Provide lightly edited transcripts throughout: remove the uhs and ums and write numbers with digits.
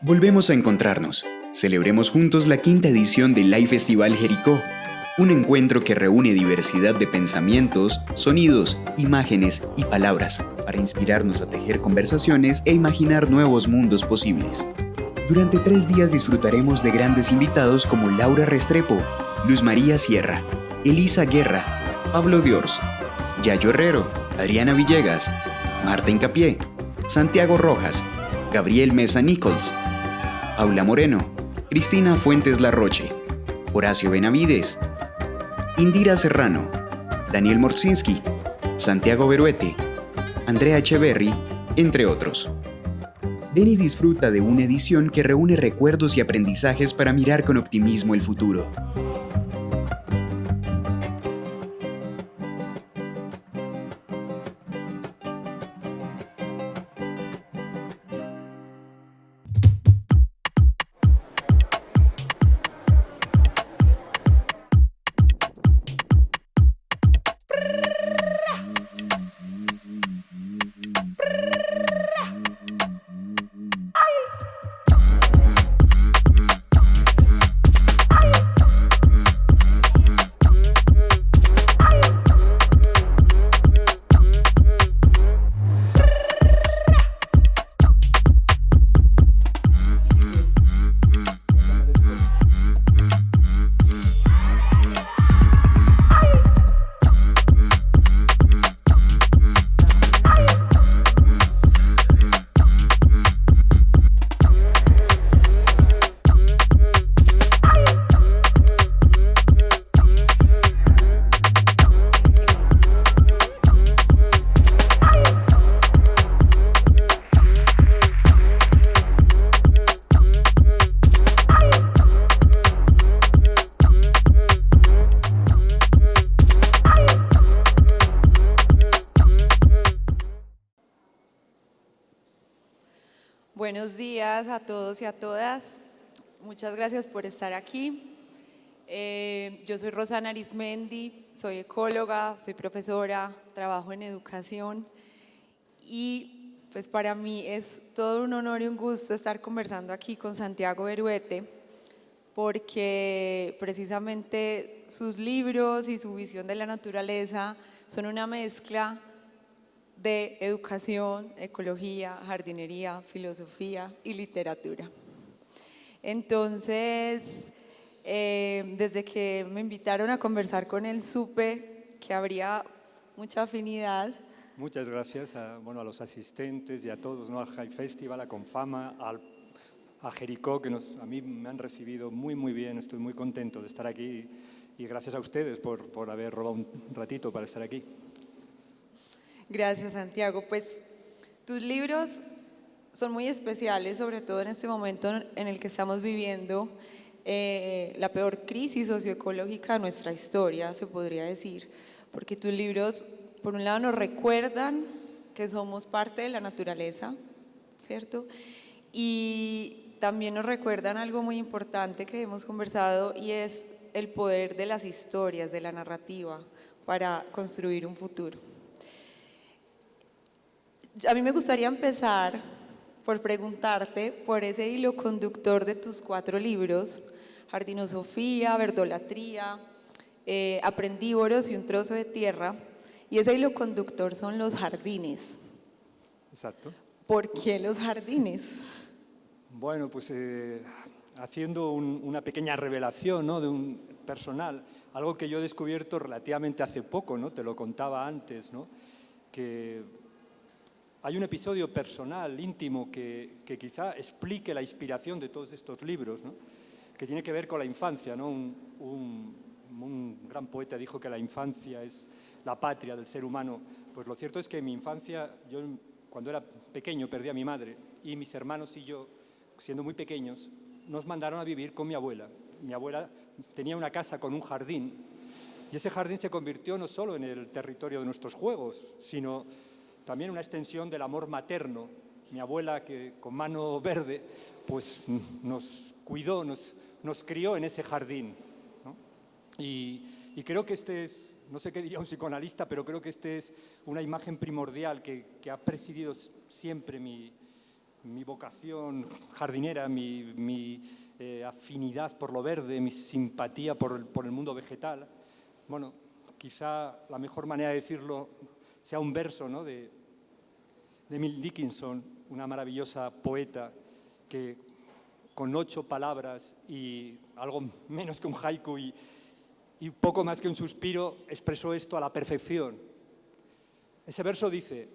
Volvemos a encontrarnos. Celebremos juntos la quinta edición del Live Festival Jericó, un encuentro que reúne diversidad de pensamientos, sonidos, imágenes y palabras para inspirarnos a tejer conversaciones e imaginar nuevos mundos posibles. Durante 3 días disfrutaremos de grandes invitados como Laura Restrepo, Luz María Sierra, Elisa Guerra, Pablo Diors, Yayo Herrero, Adriana Villegas, Marta Incapié, Santiago Rojas, Gabriel Mesa Nichols, Paula Moreno, Cristina Fuentes Larroche, Horacio Benavides, Indira Serrano, Daniel Morczynski, Santiago Beruete, Andrea Echeverry, entre otros. Ven y disfruta de una edición que reúne recuerdos y aprendizajes para mirar con optimismo el futuro. Buenos días a todos y a todas. Muchas gracias por estar aquí. Yo soy Rosana Arismendi, soy ecóloga, soy profesora, trabajo en educación y pues para mí es todo un honor y un gusto estar conversando aquí con Santiago Beruete porque precisamente sus libros y su visión de la naturaleza son una mezcla de educación, ecología, jardinería, filosofía y literatura. Entonces, desde que me invitaron a conversar con él, supe que habría mucha afinidad. Muchas gracias a los asistentes y a todos, ¿no? Al High Festival, a Confama, a Jericó, que a mí me han recibido muy, muy bien. Estoy muy contento de estar aquí y gracias a ustedes por haber robado un ratito para estar aquí. Gracias, Santiago. Pues tus libros son muy especiales, sobre todo en este momento en el que estamos viviendo la peor crisis socioecológica de nuestra historia, se podría decir, porque tus libros, por un lado, nos recuerdan que somos parte de la naturaleza, ¿cierto? Y también nos recuerdan algo muy importante que hemos conversado y es el poder de las historias, de la narrativa, para construir un futuro. A mí me gustaría empezar por preguntarte por ese hilo conductor de tus 4 libros, Jardinosofía, Verdolatría, Aprendívoros y un trozo de tierra, y ese hilo conductor son los jardines. Exacto. ¿Por qué los jardines? Bueno, pues haciendo una pequeña revelación, ¿no? De un personal, algo que yo he descubierto relativamente hace poco, ¿no? Te lo contaba antes, ¿no? Que hay un episodio personal, íntimo, que quizá explique la inspiración de todos estos libros, ¿no? Que tiene que ver con la infancia, ¿no? Un gran poeta dijo que la infancia es la patria del ser humano. Pues lo cierto es que en mi infancia, yo cuando era pequeño perdí a mi madre y mis hermanos y yo, siendo muy pequeños, nos mandaron a vivir con mi abuela. Mi abuela tenía una casa con un jardín y ese jardín se convirtió no solo en el territorio de nuestros juegos, sino también una extensión del amor materno. Mi abuela, que con mano verde, pues nos cuidó, nos crió en ese jardín, ¿no? Y creo que este es, no sé qué diría un psicoanalista, pero creo que este es una imagen primordial que ha presidido siempre mi vocación jardinera, mi afinidad por lo verde, mi simpatía por el mundo vegetal. Bueno, quizá la mejor manera de decirlo sea un verso, ¿no?, de Emily Dickinson, una maravillosa poeta que con 8 palabras y algo menos que un haiku y poco más que un suspiro expresó esto a la perfección. Ese verso dice: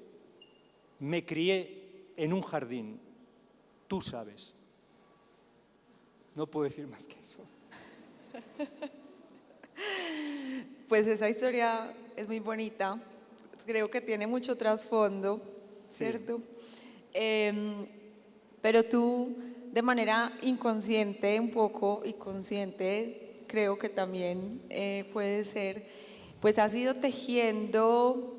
me crié en un jardín, tú sabes. No puedo decir más que eso. Pues esa historia es muy bonita, creo que tiene mucho trasfondo, ¿cierto? Sí. Pero tú, de manera inconsciente un poco y consciente, creo que también puede ser, pues has ido tejiendo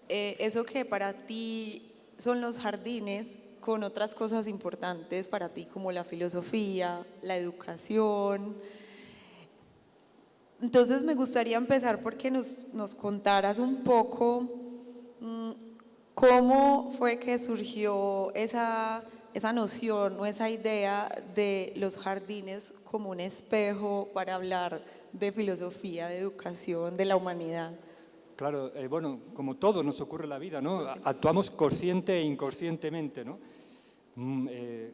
eso que para ti son los jardines con otras cosas importantes para ti, como la filosofía, la educación. Entonces me gustaría empezar porque nos contaras un poco cómo fue que surgió esa noción o esa idea de los jardines como un espejo para hablar de filosofía, de educación, de la humanidad. Claro, bueno, como todo nos ocurre en la vida, ¿no? Actuamos consciente e inconscientemente, ¿no?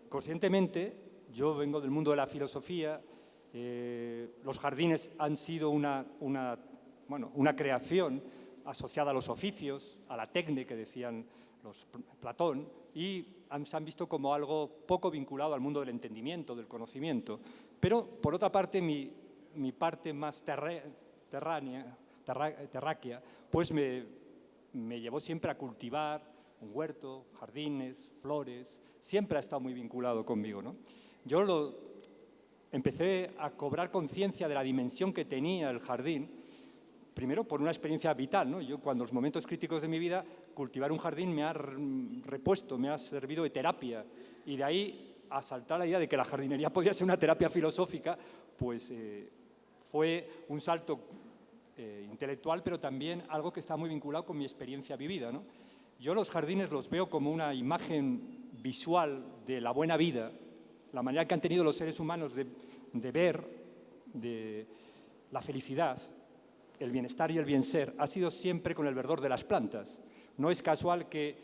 Conscientemente, yo vengo del mundo de la filosofía. Los jardines han sido una creación asociada a los oficios, a la técnica que decían Platón, y se han visto como algo poco vinculado al mundo del entendimiento, del conocimiento. Pero, por otra parte, mi parte más terráquea, pues me llevó siempre a cultivar un huerto, jardines, flores. Siempre ha estado muy vinculado conmigo, ¿no? Yo empecé a cobrar conciencia de la dimensión que tenía el jardín, primero por una experiencia vital, ¿no? Yo, cuando los momentos críticos de mi vida, cultivar un jardín me ha repuesto, me ha servido de terapia. Y de ahí a saltar la idea de que la jardinería podía ser una terapia filosófica, pues fue un salto intelectual, pero también algo que está muy vinculado con mi experiencia vivida, ¿no? Yo los jardines los veo como una imagen visual de la buena vida, la manera que han tenido los seres humanos de ver de la felicidad, el bienestar y el bien ser, ha sido siempre con el verdor de las plantas. No es casual que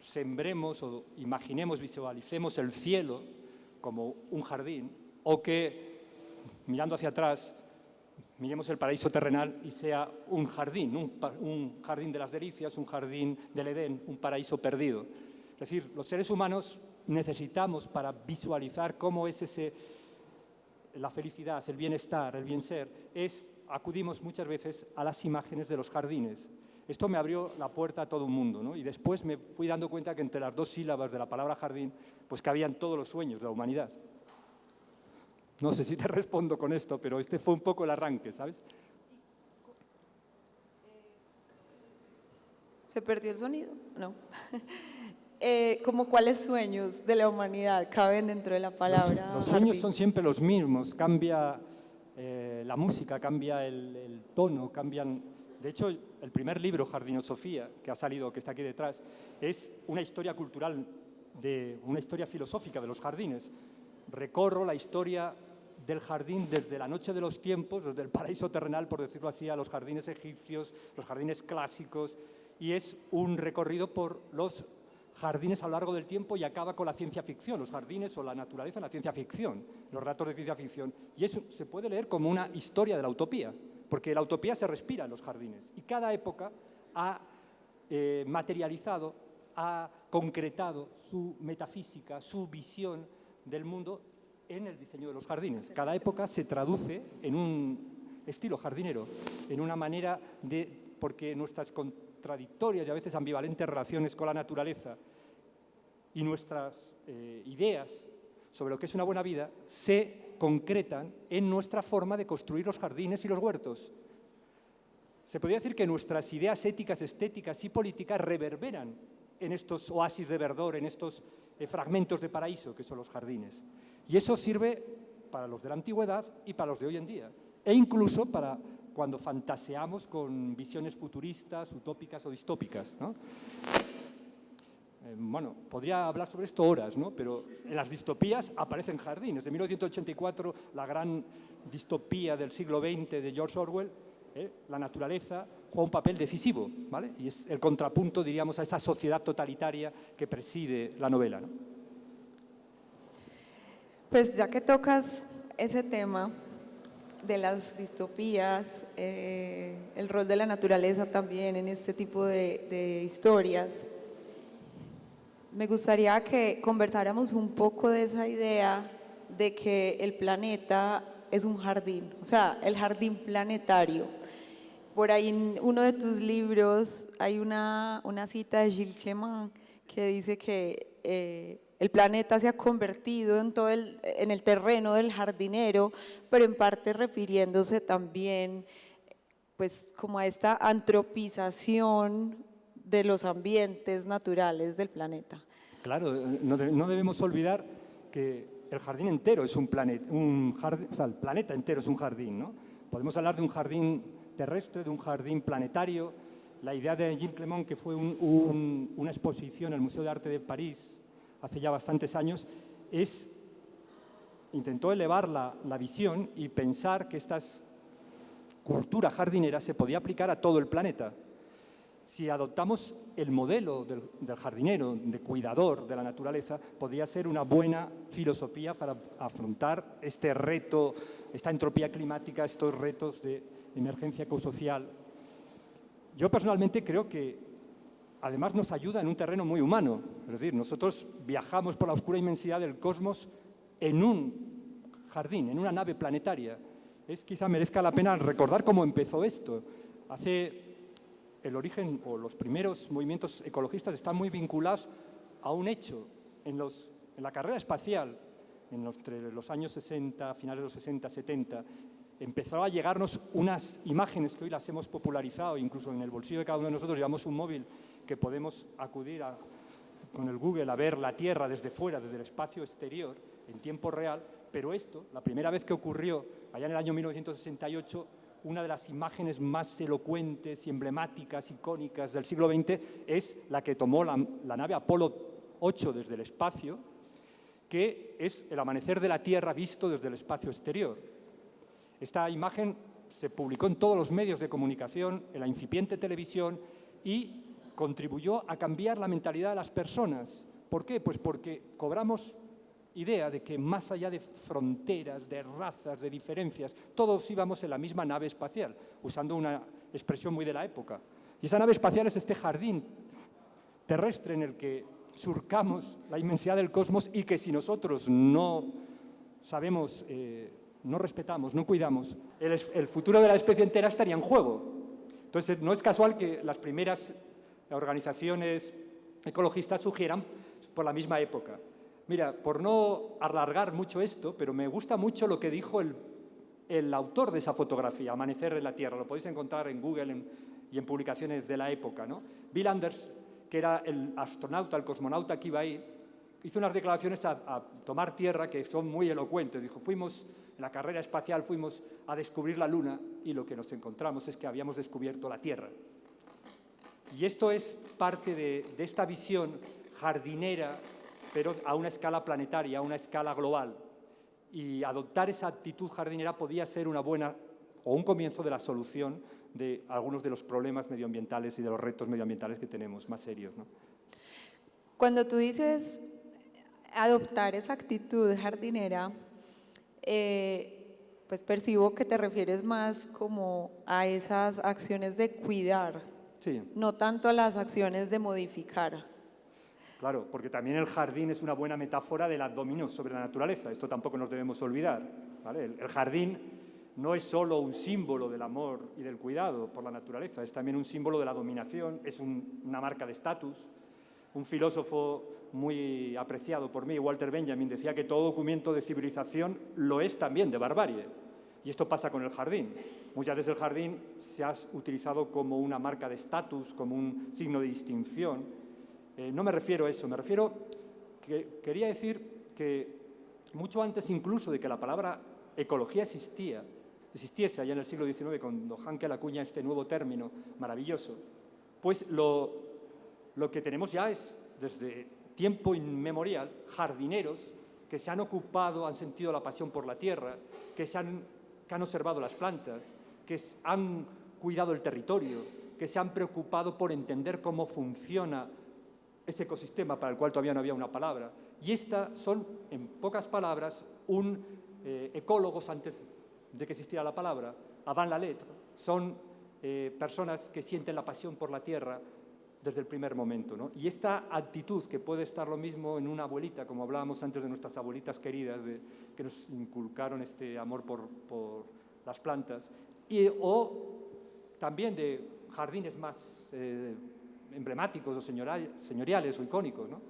sembremos o imaginemos, visualicemos el cielo como un jardín, o que, mirando hacia atrás, miremos el paraíso terrenal y sea un jardín, un jardín de las delicias, un jardín del Edén, un paraíso perdido. Es decir, los seres humanos necesitamos, para visualizar cómo es la felicidad, el bienestar, el bien ser, acudimos muchas veces a las imágenes de los jardines. Esto me abrió la puerta a todo un mundo, ¿no? Y después me fui dando cuenta que entre las 2 sílabas de la palabra jardín, pues cabían todos los sueños de la humanidad. No sé si te respondo con esto, pero este fue un poco el arranque, ¿sabes? ¿Se perdió el sonido? No. ¿Cómo cuáles sueños de la humanidad caben dentro de la palabra Los jardín? sueños son siempre los mismos. Cambia la música, cambia el tono, cambian... De hecho, el primer libro, Jardinosofía, que ha salido, que está aquí detrás, es una historia cultural, una historia filosófica de los jardines. Recorro la historia del jardín desde la noche de los tiempos, desde el paraíso terrenal, por decirlo así, a los jardines egipcios, los jardines clásicos, y es un recorrido por los jardines a lo largo del tiempo y acaba con la ciencia ficción, los jardines o la naturaleza en la ciencia ficción, los relatos de ciencia ficción. Y eso se puede leer como una historia de la utopía, porque la utopía se respira en los jardines y cada época ha materializado, ha concretado su metafísica, su visión del mundo en el diseño de los jardines. Cada época se traduce en un estilo jardinero, en una manera porque nuestras contradictorias y a veces ambivalentes relaciones con la naturaleza y nuestras ideas sobre lo que es una buena vida se concretan en nuestra forma de construir los jardines y los huertos. Se podría decir que nuestras ideas éticas, estéticas y políticas reverberan en estos oasis de verdor, en estos fragmentos de paraíso que son los jardines. Y eso sirve para los de la antigüedad y para los de hoy en día, e incluso para cuando fantaseamos con visiones futuristas, utópicas o distópicas, ¿no? Bueno, podría hablar sobre esto horas, ¿no? Pero en las distopías aparecen jardines. De 1984, la gran distopía del siglo XX de George Orwell, la naturaleza juega un papel decisivo, ¿vale? Y es el contrapunto, diríamos, a esa sociedad totalitaria que preside la novela, ¿no? Pues ya que tocas ese tema de las distopías, el rol de la naturaleza también en este tipo de historias, me gustaría que conversáramos un poco de esa idea de que el planeta es un jardín, o sea, el jardín planetario. Por ahí en uno de tus libros hay una cita de Gilles Clément que dice que el planeta se ha convertido en el terreno del jardinero, pero en parte refiriéndose también pues, como a esta antropización de los ambientes naturales del planeta. Claro, no debemos olvidar que el jardín entero es un planeta, o sea, el planeta entero es un jardín, ¿no? Podemos hablar de un jardín terrestre, de un jardín planetario. La idea de Gilles Clément, que fue una exposición en el Museo de Arte de París hace ya bastantes años, intentó elevar la visión y pensar que esta cultura jardinera se podía aplicar a todo el planeta. Si adoptamos el modelo del jardinero, de cuidador de la naturaleza, podría ser una buena filosofía para afrontar este reto, esta entropía climática, estos retos de emergencia ecosocial. Yo personalmente creo que además nos ayuda en un terreno muy humano. Es decir, nosotros viajamos por la oscura inmensidad del cosmos en un jardín, en una nave planetaria. Quizá merezca la pena recordar cómo empezó esto. El origen o los primeros movimientos ecologistas están muy vinculados a un hecho. En la carrera espacial, entre los años 60, finales de los 60, 70, empezó a llegarnos unas imágenes que hoy las hemos popularizado, incluso en el bolsillo de cada uno de nosotros llevamos un móvil que podemos acudir con el Google a ver la Tierra desde fuera, desde el espacio exterior, en tiempo real, pero la primera vez que ocurrió, allá en el año 1968, una de las imágenes más elocuentes y emblemáticas, icónicas del siglo XX, es la que tomó la nave Apolo 8 desde el espacio, que es el amanecer de la Tierra visto desde el espacio exterior. Esta imagen se publicó en todos los medios de comunicación, en la incipiente televisión, y contribuyó a cambiar la mentalidad de las personas. ¿Por qué? Pues porque cobramos idea de que más allá de fronteras, de razas, de diferencias, todos íbamos en la misma nave espacial, usando una expresión muy de la época. Y esa nave espacial es este jardín terrestre en el que surcamos la inmensidad del cosmos y que si nosotros no sabemos, no respetamos, no cuidamos, el futuro de la especie entera estaría en juego. Entonces, no es casual que las primeras organizaciones ecologistas surgieran por la misma época. Mira, por no alargar mucho esto, pero me gusta mucho lo que dijo el autor de esa fotografía, Amanecer en la Tierra. Lo podéis encontrar en Google y en publicaciones de la época, ¿no? Bill Anders, que era el astronauta, el cosmonauta que iba ahí, hizo unas declaraciones a tomar tierra que son muy elocuentes. Dijo, fuimos en la carrera espacial, fuimos a descubrir la Luna y lo que nos encontramos es que habíamos descubierto la Tierra. Y esto es parte de esta visión jardinera, pero a una escala planetaria, a una escala global. Y adoptar esa actitud jardinera podía ser una buena o un comienzo de la solución de algunos de los problemas medioambientales y de los retos medioambientales que tenemos más serios, ¿no? Cuando tú dices adoptar esa actitud jardinera, pues percibo que te refieres más como a esas acciones de cuidar, sí, no tanto a las acciones de modificar. Claro, porque también el jardín es una buena metáfora de la dominio sobre la naturaleza. Esto tampoco nos debemos olvidar, ¿vale? El jardín no es solo un símbolo del amor y del cuidado por la naturaleza, es también un símbolo de la dominación, es una marca de estatus. Un filósofo muy apreciado por mí, Walter Benjamin, decía que todo documento de civilización lo es también de barbarie. Y esto pasa con el jardín. Muchas veces el jardín se ha utilizado como una marca de estatus, como un signo de distinción. No me refiero a eso, me refiero que quería decir que mucho antes incluso de que la palabra ecología existiese allá en el siglo XIX, cuando Hankel acuña este nuevo término maravilloso, pues lo que tenemos ya es desde tiempo inmemorial, jardineros que se han ocupado, han sentido la pasión por la tierra, que han observado las plantas, que han cuidado el territorio, que se han preocupado por entender cómo funciona ese ecosistema para el cual todavía no había una palabra. Y estas son, en pocas palabras, ecólogos antes de que existiera la palabra, avant la lettre. Son personas que sienten la pasión por la tierra desde el primer momento, ¿no? Y esta actitud, que puede estar lo mismo en una abuelita, como hablábamos antes de nuestras abuelitas queridas, que nos inculcaron este amor por las plantas, o también de jardines más emblemáticos o señoriales o icónicos, ¿no?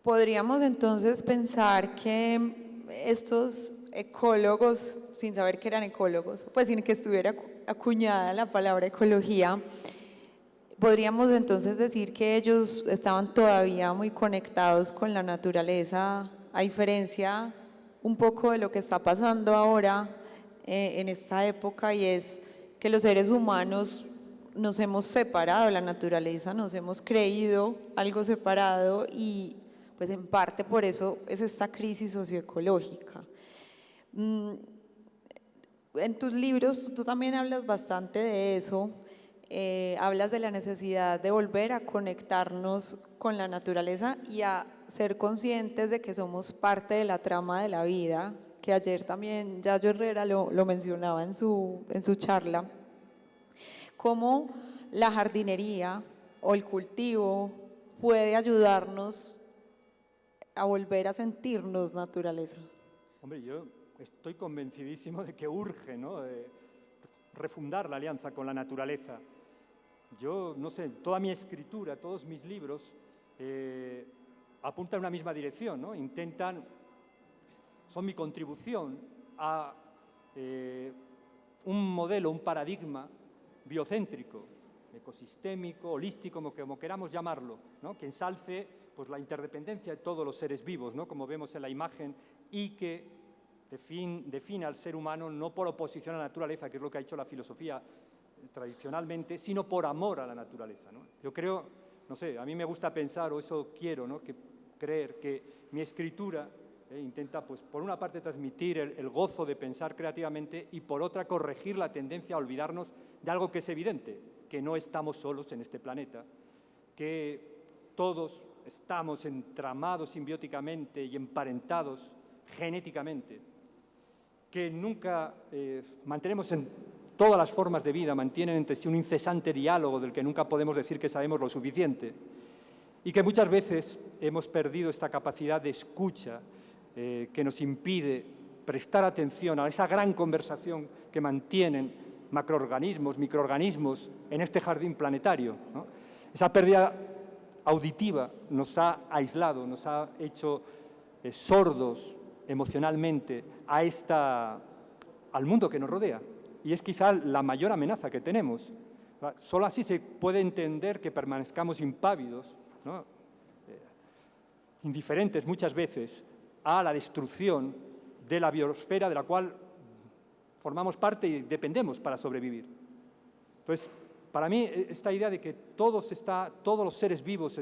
Podríamos entonces pensar que estos ecólogos, sin saber que eran ecólogos, pues sin que estuviera acuñada la palabra ecología, podríamos entonces decir que ellos estaban todavía muy conectados con la naturaleza, a diferencia un poco de lo que está pasando ahora en esta época, y es que los seres humanos nos hemos separado de la naturaleza, nos hemos creído algo separado, y pues en parte por eso es esta crisis socioecológica. En tus libros tú también hablas bastante de eso, hablas de la necesidad de volver a conectarnos con la naturaleza y a ser conscientes de que somos parte de la trama de la vida, que ayer también Yayo Herrera lo mencionaba en su charla. Cómo la jardinería o el cultivo puede ayudarnos a volver a sentirnos naturaleza. Hombre, yo estoy convencidísimo de que urge, ¿no?, refundar la alianza con la naturaleza. Yo, no sé, toda mi escritura, todos mis libros apuntan en una misma dirección, ¿no? Son mi contribución a un modelo, un paradigma biocéntrico, ecosistémico, holístico, como queramos llamarlo, ¿no?, que ensalce pues, la interdependencia de todos los seres vivos, ¿no?, como vemos en la imagen, y que define al ser humano no por oposición a la naturaleza, que es lo que ha hecho la filosofía tradicionalmente, sino por amor a la naturaleza, ¿no? Yo creo, no sé, a mí me gusta pensar, o eso quiero, ¿no?, creer que mi escritura intenta, pues, por una parte transmitir el gozo de pensar creativamente, y por otra corregir la tendencia a olvidarnos de algo que es evidente, que no estamos solos en este planeta, que todos estamos entramados simbióticamente y emparentados genéticamente, que nunca mantenemos en todas las formas de vida, mantienen entre sí un incesante diálogo del que nunca podemos decir que sabemos lo suficiente, y que muchas veces hemos perdido esta capacidad de escucha que nos impide prestar atención a esa gran conversación que mantienen macroorganismos, microorganismos en este jardín planetario, ¿no? Esa pérdida auditiva nos ha aislado, nos ha hecho sordos emocionalmente al mundo que nos rodea, y es quizá la mayor amenaza que tenemos. Solo así se puede entender que permanezcamos impávidos, ¿no?, indiferentes muchas veces a la destrucción de la biosfera de la cual formamos parte y dependemos para sobrevivir. Entonces, para mí, esta idea de que todos los seres vivos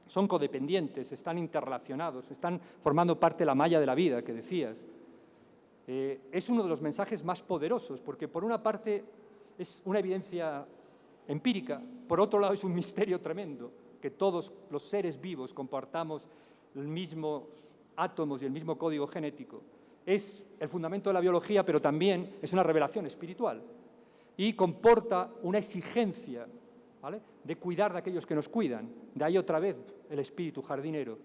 son codependientes, están interrelacionados, están formando parte de la malla de la vida que decías, es uno de los mensajes más poderosos, porque por una parte es una evidencia empírica, por otro lado es un misterio tremendo, que todos los seres vivos compartamos los mismos átomos y el mismo código genético. Es el fundamento de la biología, pero también es una revelación espiritual, y comporta una exigencia, ¿vale?, de cuidar de aquellos que nos cuidan. De ahí otra vez el espíritu jardinero.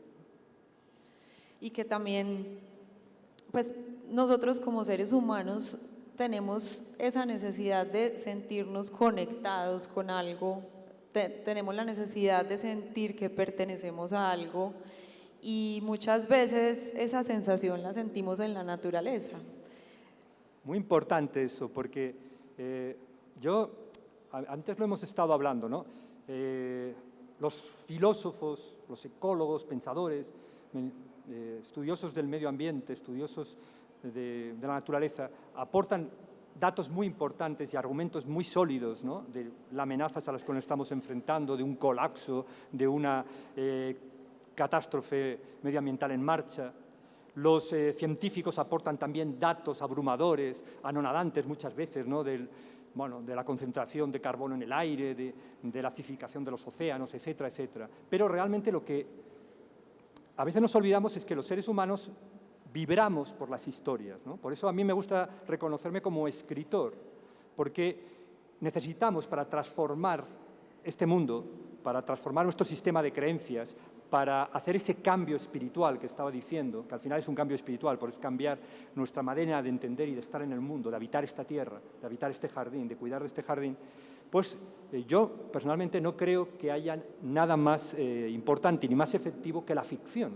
Y que también, pues nosotros como seres humanos tenemos esa necesidad de sentirnos conectados con algo, tenemos la necesidad de sentir que pertenecemos a algo, y muchas veces esa sensación la sentimos en la naturaleza. Muy importante eso, porque antes lo hemos estado hablando, ¿no? Los filósofos, los ecólogos, pensadores, estudiosos del medio ambiente, estudiosos de la naturaleza, aportan datos muy importantes y argumentos muy sólidos, ¿no?, de las amenazas a las que nos estamos enfrentando, de un colapso, de una catástrofe medioambiental en marcha. Los científicos aportan también datos abrumadores, anonadantes muchas veces, ¿no?, de la concentración de carbono en el aire, de la acidificación de los océanos, etcétera, etcétera. Pero realmente lo que a veces nos olvidamos es que los seres humanos vibramos por las historias, ¿no? Por eso a mí me gusta reconocerme como escritor, porque necesitamos, para transformar este mundo, para transformar nuestro sistema de creencias, para hacer ese cambio espiritual que estaba diciendo, que al final es un cambio espiritual, por es cambiar nuestra manera de entender y de estar en el mundo, de habitar esta tierra, de habitar este jardín, de cuidar de este jardín, pues yo personalmente no creo que haya nada más importante ni más efectivo que la ficción,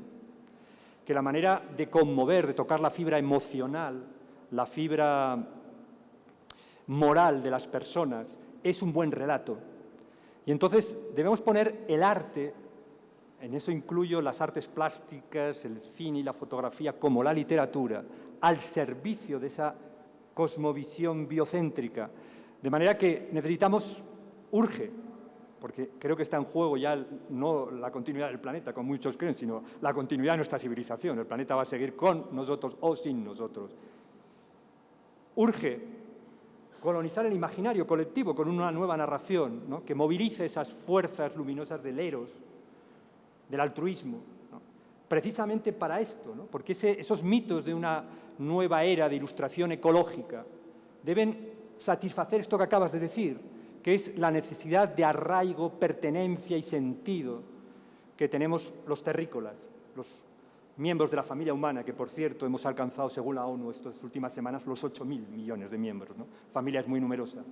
que la manera de conmover, de tocar la fibra emocional, la fibra moral de las personas, es un buen relato. Y entonces debemos poner el arte, en eso incluyo las artes plásticas, el cine y la fotografía, como la literatura, al servicio de esa cosmovisión biocéntrica. De manera que urge, porque creo que está en juego ya no la continuidad del planeta, como muchos creen, sino la continuidad de nuestra civilización. El planeta va a seguir con nosotros o sin nosotros. Urge colonizar el imaginario colectivo con una nueva narración, ¿no?, que movilice esas fuerzas luminosas del eros, del altruismo, ¿no?, precisamente para esto, ¿no?, porque esos mitos de una nueva era de ilustración ecológica deben satisfacer esto que acabas de decir, que es la necesidad de arraigo, pertenencia y sentido que tenemos los terrícolas, los miembros de la familia humana, que por cierto hemos alcanzado, según la ONU, estas últimas semanas, los 8.000 millones de miembros, ¿no? Familia es muy numerosa.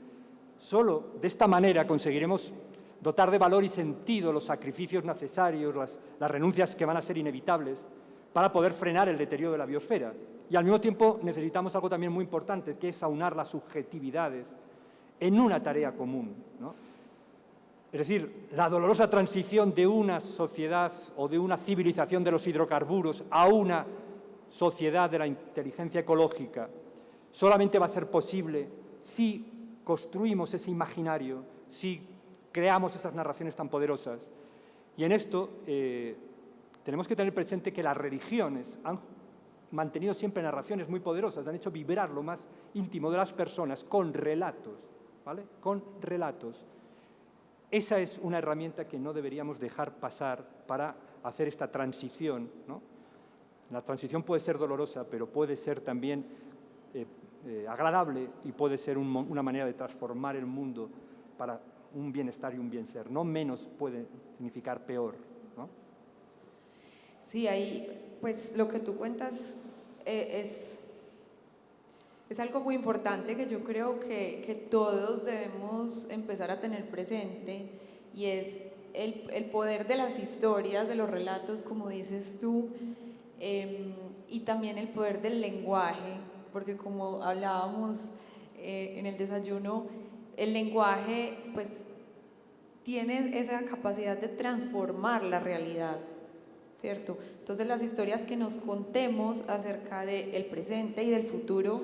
Solo de esta manera conseguiremos dotar de valor y sentido los sacrificios necesarios, las renuncias que van a ser inevitables para poder frenar el deterioro de la biosfera. Y al mismo tiempo necesitamos algo también muy importante, que es aunar las subjetividades en una tarea común, ¿no? Es decir, la dolorosa transición de una sociedad o de una civilización de los hidrocarburos a una sociedad de la inteligencia ecológica solamente va a ser posible si construimos ese imaginario, si creamos esas narraciones tan poderosas. Y en esto tenemos que tener presente que las religiones han mantenido siempre narraciones muy poderosas, han hecho vibrar lo más íntimo de las personas con relatos, ¿vale? Con relatos. Esa es una herramienta que no deberíamos dejar pasar para hacer esta transición, ¿no? La transición puede ser dolorosa, pero puede ser también agradable y puede ser una manera de transformar el mundo para un bienestar y un bien ser. No menos puede significar peor, ¿no? Sí, ahí, pues lo que tú cuentas es algo muy importante que yo creo que todos debemos empezar a tener presente, y es el poder de las historias, de los relatos, como dices tú, y también el poder del lenguaje, porque como hablábamos en el desayuno, el lenguaje pues tiene esa capacidad de transformar la realidad, ¿cierto? Entonces las historias que nos contemos acerca del presente y del futuro,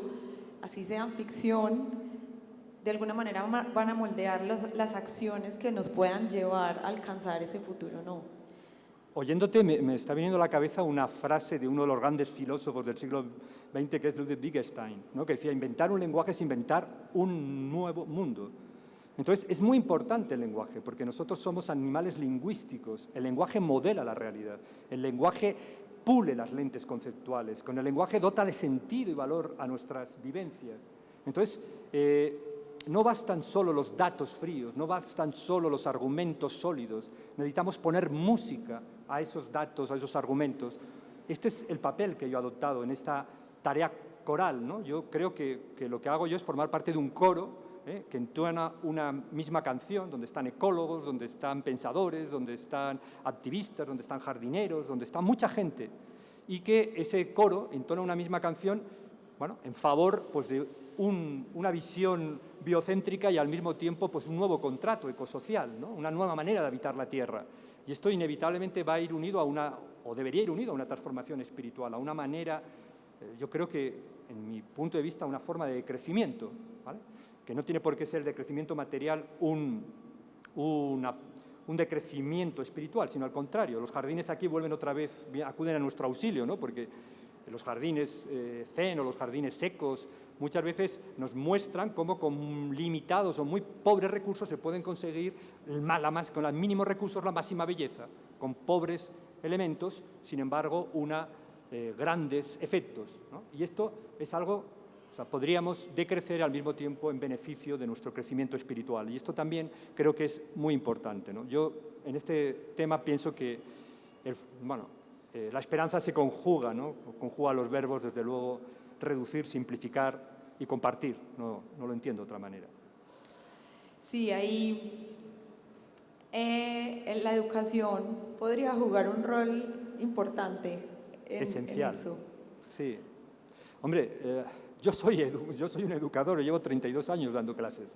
así sean ficción, de alguna manera van a moldear las acciones que nos puedan llevar a alcanzar ese futuro, ¿no? Oyéndote me está viniendo a la cabeza una frase de uno de los grandes filósofos del siglo XX, que es Ludwig Wittgenstein, ¿no?, que decía: inventar un lenguaje es inventar un nuevo mundo. Entonces, es muy importante el lenguaje, porque nosotros somos animales lingüísticos. El lenguaje modela la realidad. El lenguaje pule las lentes conceptuales. Con el lenguaje dota de sentido y valor a nuestras vivencias. Entonces, no bastan solo los datos fríos, no bastan solo los argumentos sólidos. Necesitamos poner música a esos datos, a esos argumentos. Este es el papel que yo he adoptado en esta tarea coral, ¿no? Yo creo que lo que hago yo es formar parte de un coro que entona una misma canción, donde están ecólogos, donde están pensadores, donde están activistas, donde están jardineros, donde está mucha gente, y que ese coro entona una misma canción, bueno, en favor pues, de una visión biocéntrica y al mismo tiempo pues, un nuevo contrato ecosocial, ¿no?, una nueva manera de habitar la Tierra. Y esto inevitablemente va a ir unido a o debería ir unido a una transformación espiritual, a una manera, yo creo que en mi punto de vista, una forma de crecimiento, ¿vale? Que no tiene por qué ser de crecimiento material un decrecimiento espiritual, sino al contrario. Los jardines aquí vuelven otra vez, acuden a nuestro auxilio, ¿no? Porque los jardines zen o los jardines secos muchas veces nos muestran cómo con limitados o muy pobres recursos se pueden conseguir con los mínimos recursos la máxima belleza, con pobres elementos, sin embargo, grandes efectos, ¿no? Y esto es algo, o sea, podríamos decrecer al mismo tiempo en beneficio de nuestro crecimiento espiritual. Y esto también creo que es muy importante, ¿no? Yo en este tema pienso que la esperanza se conjuga, ¿no? Conjuga los verbos, desde luego, reducir, simplificar y compartir. No lo entiendo de otra manera. Sí, ahí la educación podría jugar un rol importante esencial. en eso. Sí. Hombre, yo soy un educador, llevo 32 años dando clases.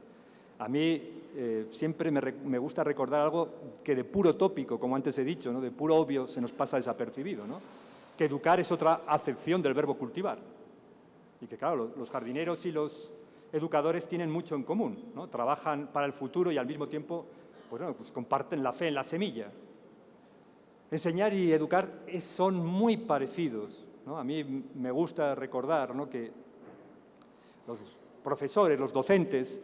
A mí siempre me gusta recordar algo que de puro tópico, como antes he dicho, ¿no? De puro obvio se nos pasa desapercibido, ¿no? Que educar es otra acepción del verbo cultivar. Y que, claro, los jardineros y los educadores tienen mucho en común, ¿no? Trabajan para el futuro y al mismo tiempo pues comparten la fe en la semilla. Enseñar y educar son muy parecidos, ¿no? A mí me gusta recordar, ¿no? Que los profesores, los docentes,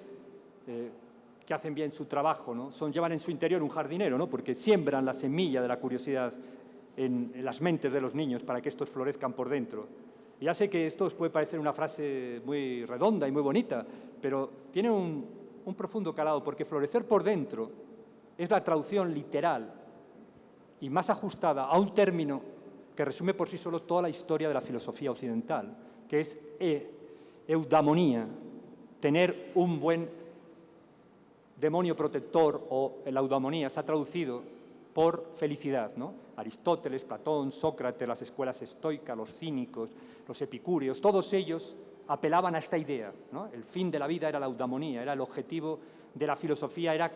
que hacen bien su trabajo, ¿no? Llevan en su interior un jardinero, ¿no? Porque siembran la semilla de la curiosidad en las mentes de los niños para que estos florezcan por dentro. Y ya sé que esto os puede parecer una frase muy redonda y muy bonita, pero tiene un profundo calado, porque florecer por dentro es la traducción literal y más ajustada a un término que resume por sí solo toda la historia de la filosofía occidental, que es eudamonía, tener un buen demonio protector, o la eudamonía se ha traducido por felicidad, ¿no? Aristóteles, Platón, Sócrates, las escuelas estoicas, los cínicos, los epicúreos, todos ellos apelaban a esta idea, ¿no? El fin de la vida era la eudamonía, era el objetivo de la filosofía, era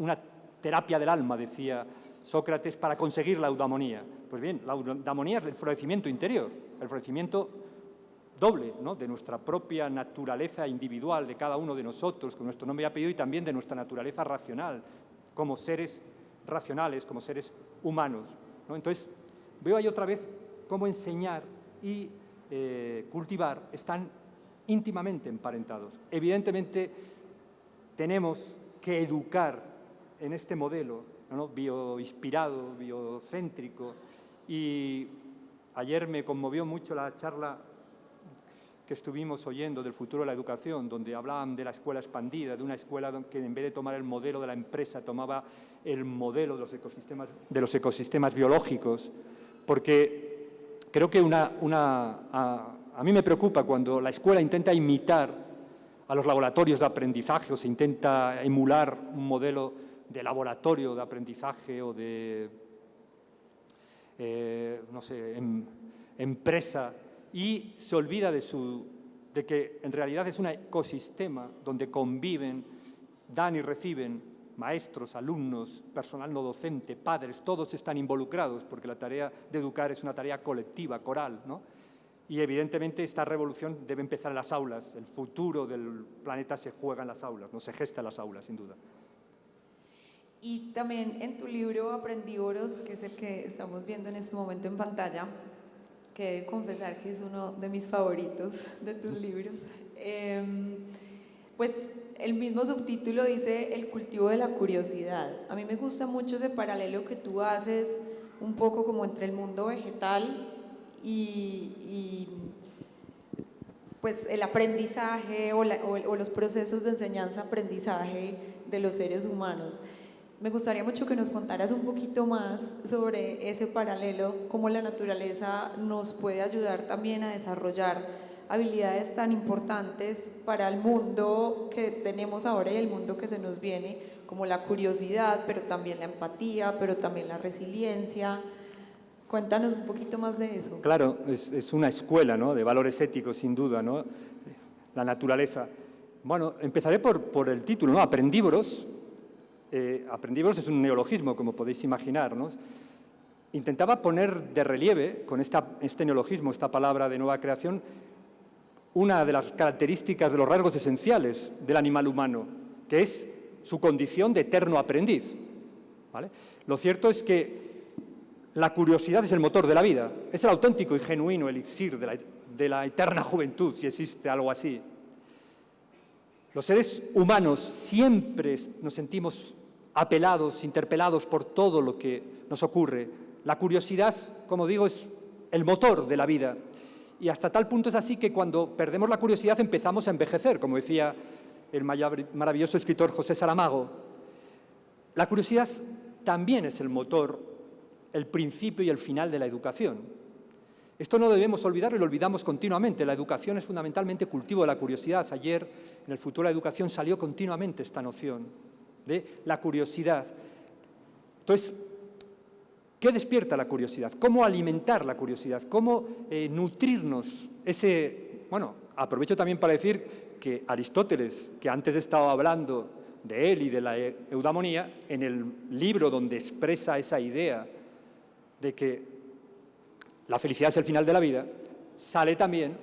una terapia del alma, decía Sócrates, para conseguir la eudamonía. Pues bien, la eudamonía es el florecimiento interior, el florecimiento doble, ¿no? De nuestra propia naturaleza individual, de cada uno de nosotros, con nuestro nombre y apellido, y también de nuestra naturaleza racional, como seres racionales, como seres humanos, ¿no? Entonces, veo ahí otra vez cómo enseñar y cultivar están íntimamente emparentados. Evidentemente, tenemos que educar en este modelo, ¿no? Bioinspirado, biocéntrico, y ayer me conmovió mucho la charla que estuvimos oyendo del futuro de la educación, donde hablaban de la escuela expandida, de una escuela que en vez de tomar el modelo de la empresa, tomaba el modelo de los ecosistemas biológicos, porque creo que a mí me preocupa cuando la escuela intenta imitar a los laboratorios de aprendizaje o se intenta emular un modelo de laboratorio de aprendizaje o de, empresa, y se olvida de que en realidad es un ecosistema donde conviven, dan y reciben maestros, alumnos, personal no docente, padres, todos están involucrados, porque la tarea de educar es una tarea colectiva, coral, ¿no? Y evidentemente esta revolución debe empezar en las aulas. El futuro del planeta se juega en las aulas, no se gesta en las aulas, sin duda. Y también en tu libro Aprendívoros, que es el que estamos viendo en este momento en pantalla, que he de confesar que es uno de mis favoritos de tus libros, pues el mismo subtítulo dice el cultivo de la curiosidad. A mí me gusta mucho ese paralelo que tú haces un poco como entre el mundo vegetal y pues el aprendizaje o los procesos de enseñanza-aprendizaje de los seres humanos. Me gustaría mucho que nos contaras un poquito más sobre ese paralelo, cómo la naturaleza nos puede ayudar también a desarrollar habilidades tan importantes para el mundo que tenemos ahora y el mundo que se nos viene, como la curiosidad, pero también la empatía, pero también la resiliencia. Cuéntanos un poquito más de eso. Claro, es una escuela, ¿no?, de valores éticos, sin duda, ¿no?, la naturaleza. Bueno, empezaré por el título, ¿no?, Aprendívoros. Aprendívoros es un neologismo, como podéis imaginar, ¿no? Intentaba poner de relieve, con este neologismo, esta palabra de nueva creación, una de las características de los rasgos esenciales del animal humano, que es su condición de eterno aprendiz, ¿vale? Lo cierto es que la curiosidad es el motor de la vida, es el auténtico y genuino elixir de la eterna juventud, si existe algo así. Los seres humanos siempre nos sentimos apelados, interpelados por todo lo que nos ocurre. La curiosidad, como digo, es el motor de la vida. Y hasta tal punto es así que cuando perdemos la curiosidad empezamos a envejecer, como decía el maravilloso escritor José Saramago. La curiosidad también es el motor, el principio y el final de la educación. Esto no debemos olvidarlo y lo olvidamos continuamente. La educación es fundamentalmente cultivo de la curiosidad. Ayer, en el Futuro de la Educación, salió continuamente esta noción de la curiosidad. Entonces, ¿qué despierta la curiosidad? ¿Cómo alimentar la curiosidad? ¿Cómo nutrirnos Bueno, aprovecho también para decir que Aristóteles, que antes estaba hablando de él y de la eudamonía, en el libro donde expresa esa idea de que la felicidad es el final de la vida, sale también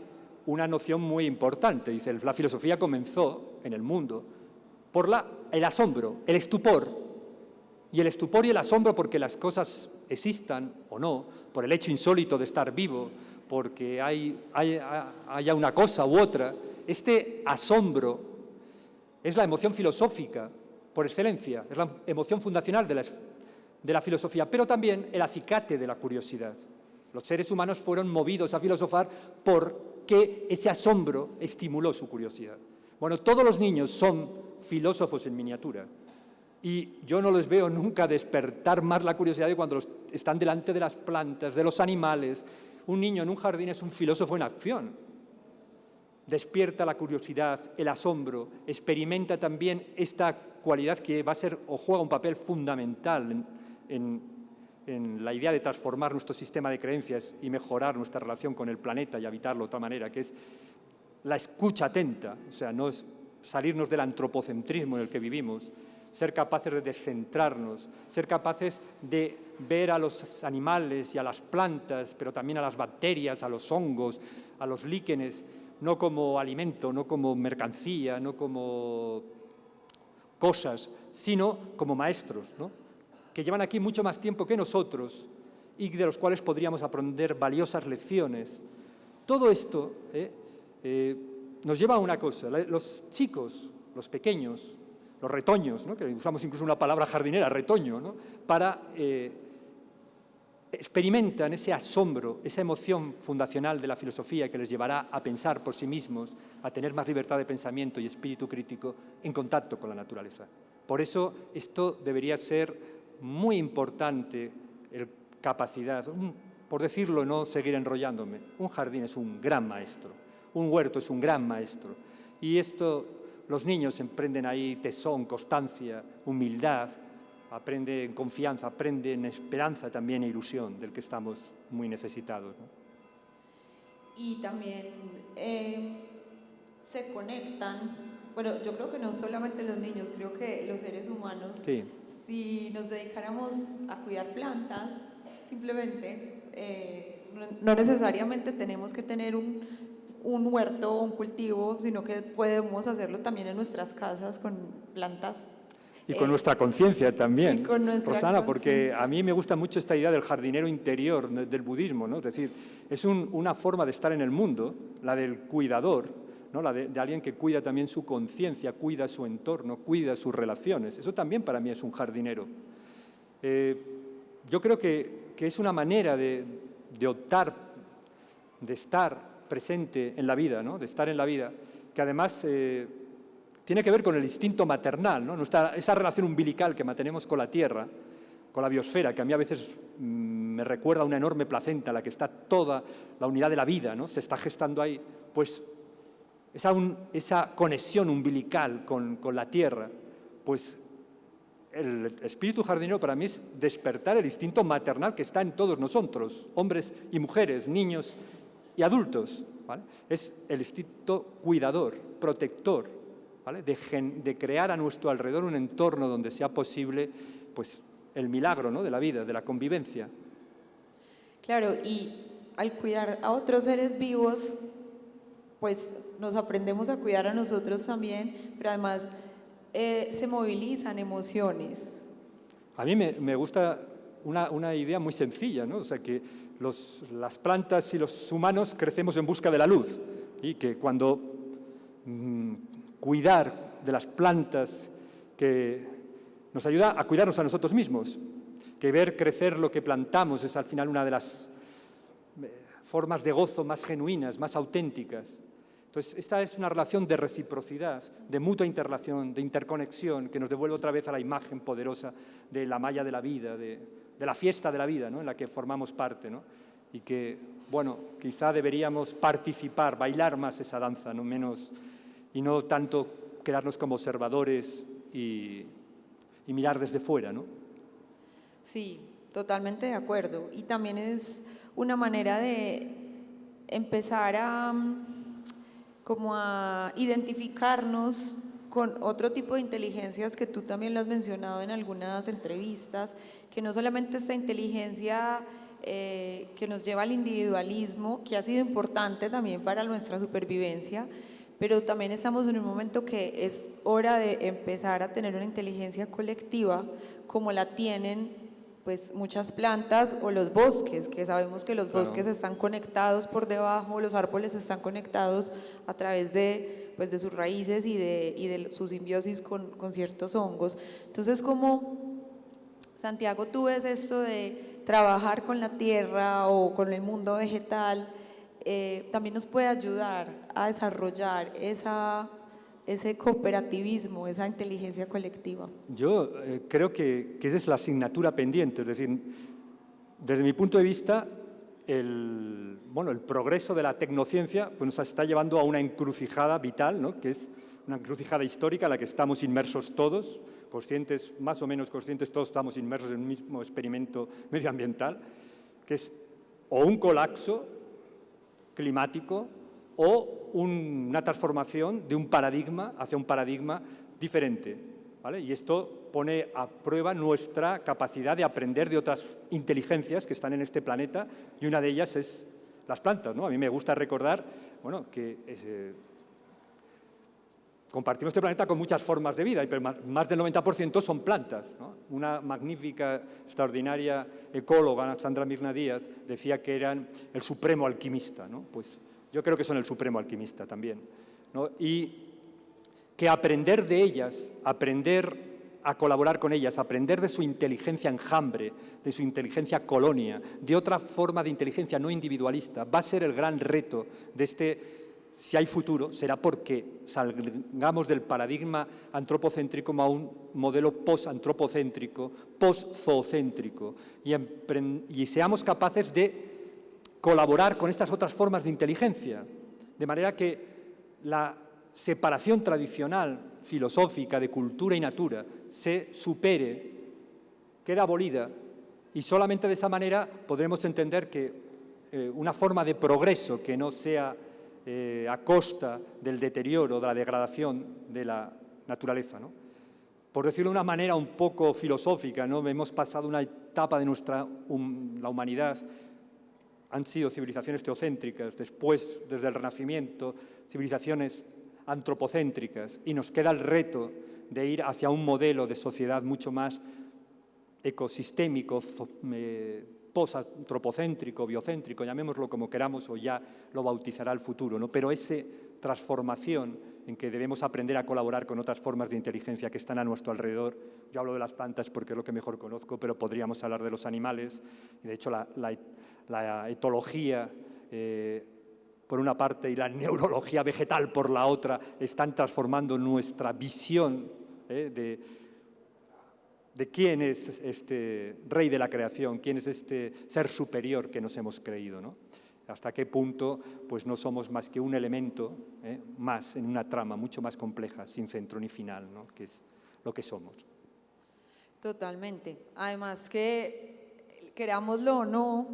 una noción muy importante. Dice, la filosofía comenzó en el mundo por el asombro, el estupor. Y el estupor y el asombro porque las cosas existan o no, por el hecho insólito de estar vivo, porque haya una cosa u otra. Este asombro es la emoción filosófica por excelencia, es la emoción fundacional de la filosofía, pero también el acicate de la curiosidad. Los seres humanos fueron movidos a filosofar porque ese asombro estimuló su curiosidad. Bueno, todos los niños son filósofos en miniatura y yo no les veo nunca despertar más la curiosidad de cuando están delante de las plantas, de los animales. Un niño en un jardín es un filósofo en acción. Despierta la curiosidad, el asombro, experimenta también esta cualidad que va a ser o juega un papel fundamental en la idea de transformar nuestro sistema de creencias y mejorar nuestra relación con el planeta y habitarlo de otra manera, que es la escucha atenta, o sea, no es salirnos del antropocentrismo en el que vivimos, ser capaces de descentrarnos, ser capaces de ver a los animales y a las plantas, pero también a las bacterias, a los hongos, a los líquenes, no como alimento, no como mercancía, no como cosas, sino como maestros, ¿no? Que llevan aquí mucho más tiempo que nosotros y de los cuales podríamos aprender valiosas lecciones. Todo esto nos lleva a una cosa. Los chicos, los pequeños, los retoños, ¿no? Que usamos incluso una palabra jardinera, retoño, ¿no? Experimentan ese asombro, esa emoción fundacional de la filosofía que les llevará a pensar por sí mismos, a tener más libertad de pensamiento y espíritu crítico en contacto con la naturaleza. Por eso esto debería ser muy importante, capacidad, por decirlo, no seguir enrollándome. Un jardín es un gran maestro, un huerto es un gran maestro. Y esto, los niños emprenden ahí tesón, constancia, humildad, aprenden confianza, aprenden esperanza también e ilusión, del que estamos muy necesitados, ¿no? Y también se conectan, bueno, yo creo que no solamente los niños, creo que los seres humanos, sí. Si nos dedicáramos a cuidar plantas, simplemente, no necesariamente tenemos que tener un huerto o un cultivo, sino que podemos hacerlo también en nuestras casas con plantas. Y con nuestra conciencia también, y con nuestra Rosana, porque a mí me gusta mucho esta idea del jardinero interior, del budismo, ¿no? Es decir, es una forma de estar en el mundo, la del cuidador, ¿no? La de alguien que cuida también su conciencia, cuida su entorno, cuida sus relaciones. Eso también para mí es un jardinero. Yo creo que es una manera de optar, de estar presente en la vida, ¿no? De estar en la vida, que además tiene que ver con el instinto maternal, ¿no? Esa relación umbilical que mantenemos con la tierra, con la biosfera, que a mí a veces me recuerda a una enorme placenta, la que está toda la unidad de la vida, ¿no? Se está gestando ahí, pues esa conexión umbilical con la tierra, pues el espíritu jardinero para mí es despertar el instinto maternal que está en todos nosotros, hombres y mujeres, niños y adultos, ¿vale? Es el instinto cuidador, protector, ¿vale? De crear a nuestro alrededor un entorno donde sea posible, pues, el milagro, ¿no? De la vida, de la convivencia. Claro, y al cuidar a otros seres vivos, pues nos aprendemos a cuidar a nosotros también, pero además se movilizan emociones. A mí me gusta una idea muy sencilla, ¿no? O sea, que las plantas y los humanos crecemos en busca de la luz y que cuando cuidar de las plantas que nos ayuda a cuidarnos a nosotros mismos, que ver crecer lo que plantamos es al final una de las formas de gozo más genuinas, más auténticas. Entonces, esta es una relación de reciprocidad, de mutua interrelación, de interconexión, que nos devuelve otra vez a la imagen poderosa de la malla de la vida, de la fiesta de la vida, ¿no? En la que formamos parte, ¿no? Y que, bueno, quizá deberíamos participar, bailar más esa danza, ¿no? Menos, y no tanto quedarnos como observadores y mirar desde fuera, ¿no? Sí, totalmente de acuerdo. Y también es una manera de empezar como a identificarnos con otro tipo de inteligencias que tú también lo has mencionado en algunas entrevistas, que no solamente esta inteligencia que nos lleva al individualismo, que ha sido importante también para nuestra supervivencia, pero también estamos en un momento que es hora de empezar a tener una inteligencia colectiva como la tienen pues muchas plantas o los bosques, que sabemos que los bosques están conectados por debajo, los árboles están conectados a través de, pues, de sus raíces y de su simbiosis con ciertos hongos. Entonces, ¿cómo, Santiago, tú ves esto de trabajar con la tierra o con el mundo vegetal? También nos puede ayudar a desarrollar ese cooperativismo, esa inteligencia colectiva. Yo creo que esa es la asignatura pendiente, es decir, desde mi punto de vista, el progreso de la tecnociencia pues, nos está llevando a una encrucijada vital, ¿no? Que es una encrucijada histórica en la que estamos inmersos todos, conscientes, más o menos conscientes, todos estamos inmersos en un mismo experimento medioambiental, que es o un colapso climático o una transformación de un paradigma hacia un paradigma diferente, ¿vale? Y esto pone a prueba nuestra capacidad de aprender de otras inteligencias que están en este planeta, y una de ellas es las plantas, ¿no? A mí me gusta recordar, bueno, que compartimos este planeta con muchas formas de vida, pero más del 90% son plantas, ¿no? Una magnífica, extraordinaria ecóloga, Alexandra Mirna Díaz, decía que eran el supremo alquimista, ¿no? Pues yo creo que son el supremo alquimista también, ¿no? Y que aprender de ellas, aprender a colaborar con ellas, aprender de su inteligencia enjambre, de su inteligencia colonia, de otra forma de inteligencia no individualista, va a ser el gran reto de si hay futuro, será porque salgamos del paradigma antropocéntrico a un modelo post-antropocéntrico, post-zoocéntrico, y seamos capaces de colaborar con estas otras formas de inteligencia, de manera que la separación tradicional, filosófica, de cultura y natura, se supere, quede abolida, y solamente de esa manera podremos entender que una forma de progreso que no sea a costa del deterioro, de la degradación de la naturaleza, ¿no? Por decirlo de una manera un poco filosófica, ¿no? Hemos pasado una etapa de la humanidad, han sido civilizaciones teocéntricas, después, desde el Renacimiento, civilizaciones antropocéntricas, y nos queda el reto de ir hacia un modelo de sociedad mucho más ecosistémico, post-antropocéntrico, biocéntrico, llamémoslo como queramos, o ya lo bautizará el futuro, ¿no? Pero esa transformación en que debemos aprender a colaborar con otras formas de inteligencia que están a nuestro alrededor. Yo hablo de las plantas porque es lo que mejor conozco, pero podríamos hablar de los animales. Y de hecho, la etología, por una parte, y la neurología vegetal por la otra, están transformando nuestra visión de quién es este rey de la creación, quién es este ser superior que nos hemos creído, ¿no? Hasta qué punto pues no somos más que un elemento más en una trama mucho más compleja, sin centro ni final, ¿no? Que es lo que somos. Totalmente. Además que, querámoslo o no,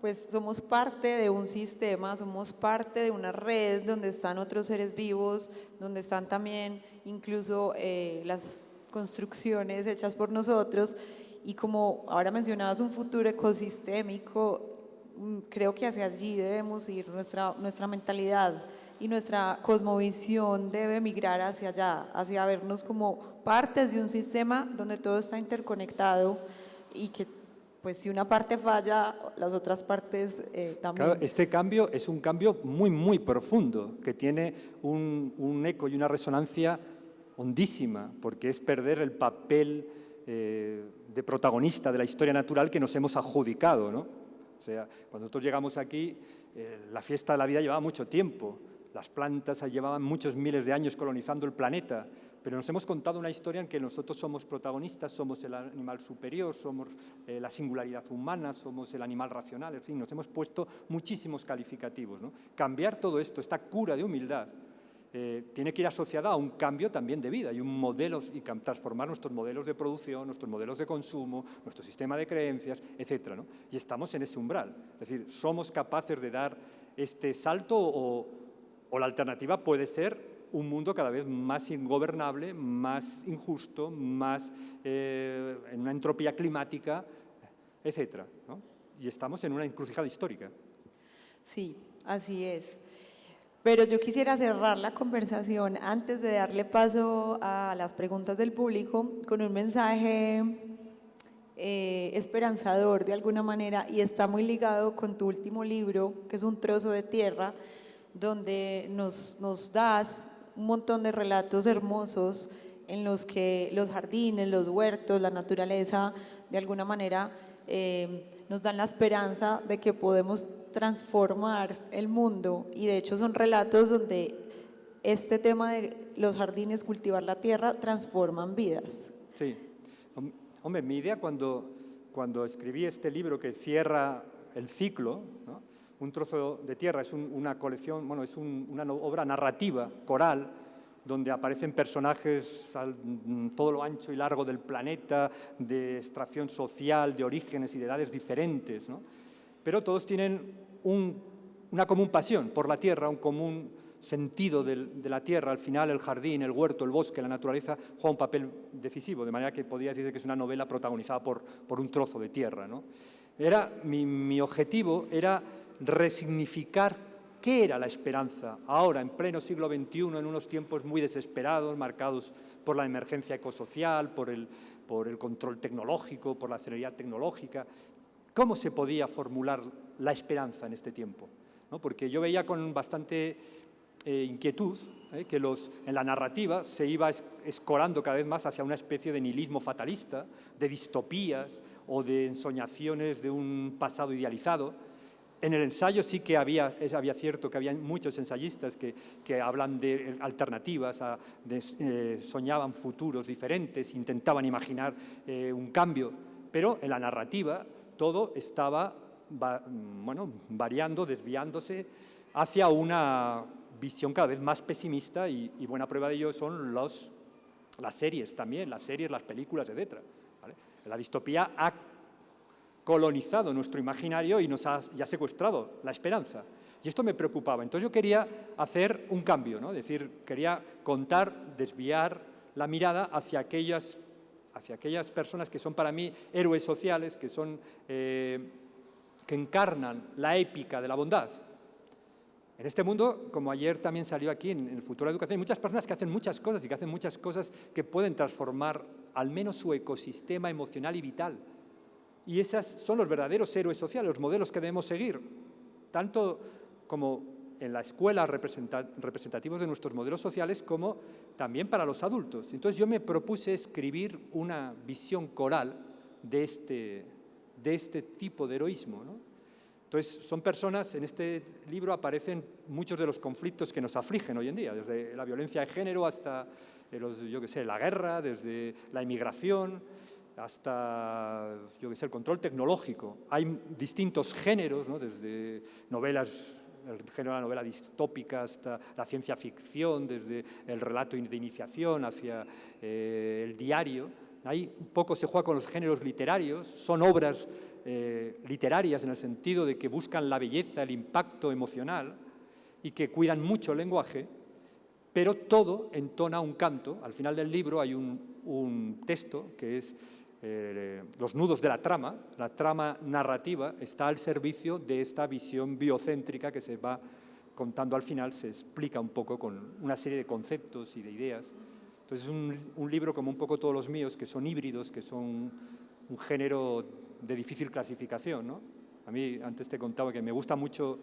pues somos parte de un sistema, somos parte de una red donde están otros seres vivos, donde están también incluso las construcciones hechas por nosotros, y como ahora mencionabas un futuro ecosistémico, creo que hacia allí debemos ir, nuestra mentalidad y nuestra cosmovisión debe migrar hacia allá, hacia vernos como partes de un sistema donde todo está interconectado y que pues si una parte falla, las otras partes también. Claro, este cambio es un cambio muy, muy profundo, que tiene un eco y una resonancia hondísima, porque es perder el papel de protagonista de la historia natural que nos hemos adjudicado, ¿no? O sea, cuando nosotros llegamos aquí, la fiesta de la vida llevaba mucho tiempo, las plantas llevaban muchos miles de años colonizando el planeta, pero nos hemos contado una historia en que nosotros somos protagonistas, somos el animal superior, somos la singularidad humana, somos el animal racional, en fin, nos hemos puesto muchísimos calificativos, ¿no? Cambiar todo esto, esta cura de humildad, tiene que ir asociada a un cambio también de vida y un modelo, y transformar nuestros modelos de producción, nuestros modelos de consumo, nuestro sistema de creencias, etcétera, ¿no? Y estamos en ese umbral, es decir, somos capaces de dar este salto o la alternativa puede ser un mundo cada vez más ingobernable, más injusto, más en una entropía climática, etcétera, ¿no? Y estamos en una encrucijada histórica. Sí, así es. Pero yo quisiera cerrar la conversación antes de darle paso a las preguntas del público con un mensaje esperanzador de alguna manera, y está muy ligado con tu último libro, que es Un trozo de tierra, donde nos das un montón de relatos hermosos en los que los jardines, los huertos, la naturaleza, de alguna manera nos dan la esperanza de que podemos transformar el mundo, y de hecho son relatos donde este tema de los jardines, cultivar la tierra, transforman vidas. Sí. Hombre, mi idea cuando escribí este libro que cierra el ciclo, ¿no? Un trozo de tierra es una colección, bueno, es una obra narrativa, coral, donde aparecen personajes todo lo ancho y largo del planeta, de extracción social, de orígenes y de edades diferentes, ¿no? Pero todos tienen una común pasión por la tierra, un común sentido de la tierra. Al final el jardín, el huerto, el bosque, la naturaleza juega un papel decisivo, de manera que podría decirse que es una novela protagonizada por un trozo de tierra, ¿no? Mi objetivo era resignificar qué era la esperanza ahora, en pleno siglo XXI, en unos tiempos muy desesperados, marcados por la emergencia ecosocial, por el control tecnológico, por la celeridad tecnológica. ¿Cómo se podía formular la esperanza en este tiempo? ¿No? Porque yo veía con bastante inquietud que en la narrativa se iba escorando cada vez más hacia una especie de nihilismo fatalista, de distopías o de ensoñaciones de un pasado idealizado. En el ensayo sí que había cierto que había muchos ensayistas que hablan de alternativas, soñaban futuros diferentes, intentaban imaginar un cambio, pero en la narrativa todo estaba variando, desviándose hacia una visión cada vez más pesimista, y buena prueba de ello son las series también, las películas, etc. ¿Vale? La distopía ha colonizado nuestro imaginario y nos ha secuestrado la esperanza. Y esto me preocupaba. Entonces yo quería hacer un cambio, ¿no? Es decir, quería desviar la mirada hacia aquellas personas que son para mí héroes sociales, que encarnan la épica de la bondad. En este mundo, como ayer también salió aquí en el Futuro de la Educación, hay muchas personas que hacen muchas cosas y que hacen muchas cosas que pueden transformar al menos su ecosistema emocional y vital. Y esos son los verdaderos héroes sociales, los modelos que debemos seguir, tanto como en la escuela representativos de nuestros modelos sociales, como también para los adultos. Entonces yo me propuse escribir una visión coral de este tipo de heroísmo, ¿no? Entonces son personas, en este libro aparecen muchos de los conflictos que nos afligen hoy en día, desde la violencia de género hasta la guerra, desde la inmigración, hasta, el control tecnológico. Hay distintos géneros, ¿no? Desde novelas, el género de la novela distópica hasta la ciencia ficción, desde el relato de iniciación hacia el diario. Ahí un poco se juega con los géneros literarios, son obras literarias en el sentido de que buscan la belleza, el impacto emocional y que cuidan mucho el lenguaje, pero todo entona un canto. Al final del libro hay un texto que es los nudos de la trama narrativa está al servicio de esta visión biocéntrica que se va contando al final se explica un poco con una serie de conceptos y de ideas. Entonces es un libro como un poco todos los míos, que son híbridos, que son un género de difícil clasificación, ¿no? A mí, antes te contaba que me gusta mucho,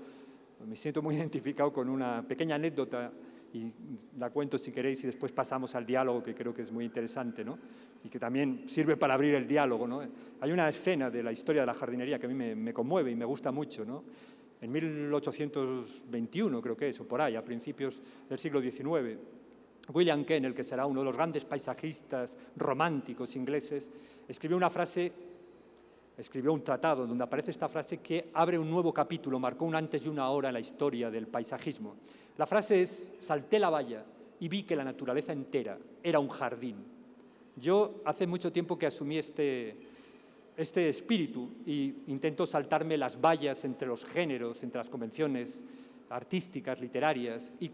me siento muy identificado con una pequeña anécdota, y la cuento si queréis y después pasamos al diálogo, que creo que es muy interesante, ¿no? Y que también sirve para abrir el diálogo, ¿no? Hay una escena de la historia de la jardinería que a mí me conmueve y me gusta mucho, ¿no? En 1821, creo que es, o por ahí, a principios del siglo XIX, William Kennel, que será uno de los grandes paisajistas románticos ingleses, escribió una frase, escribió un tratado donde aparece esta frase que abre un nuevo capítulo, marcó un antes y una ahora en la historia del paisajismo. La frase es: salté la valla y vi que la naturaleza entera era un jardín. Yo hace mucho tiempo que asumí este espíritu y intento saltarme las vallas entre los géneros, entre las convenciones artísticas, literarias, y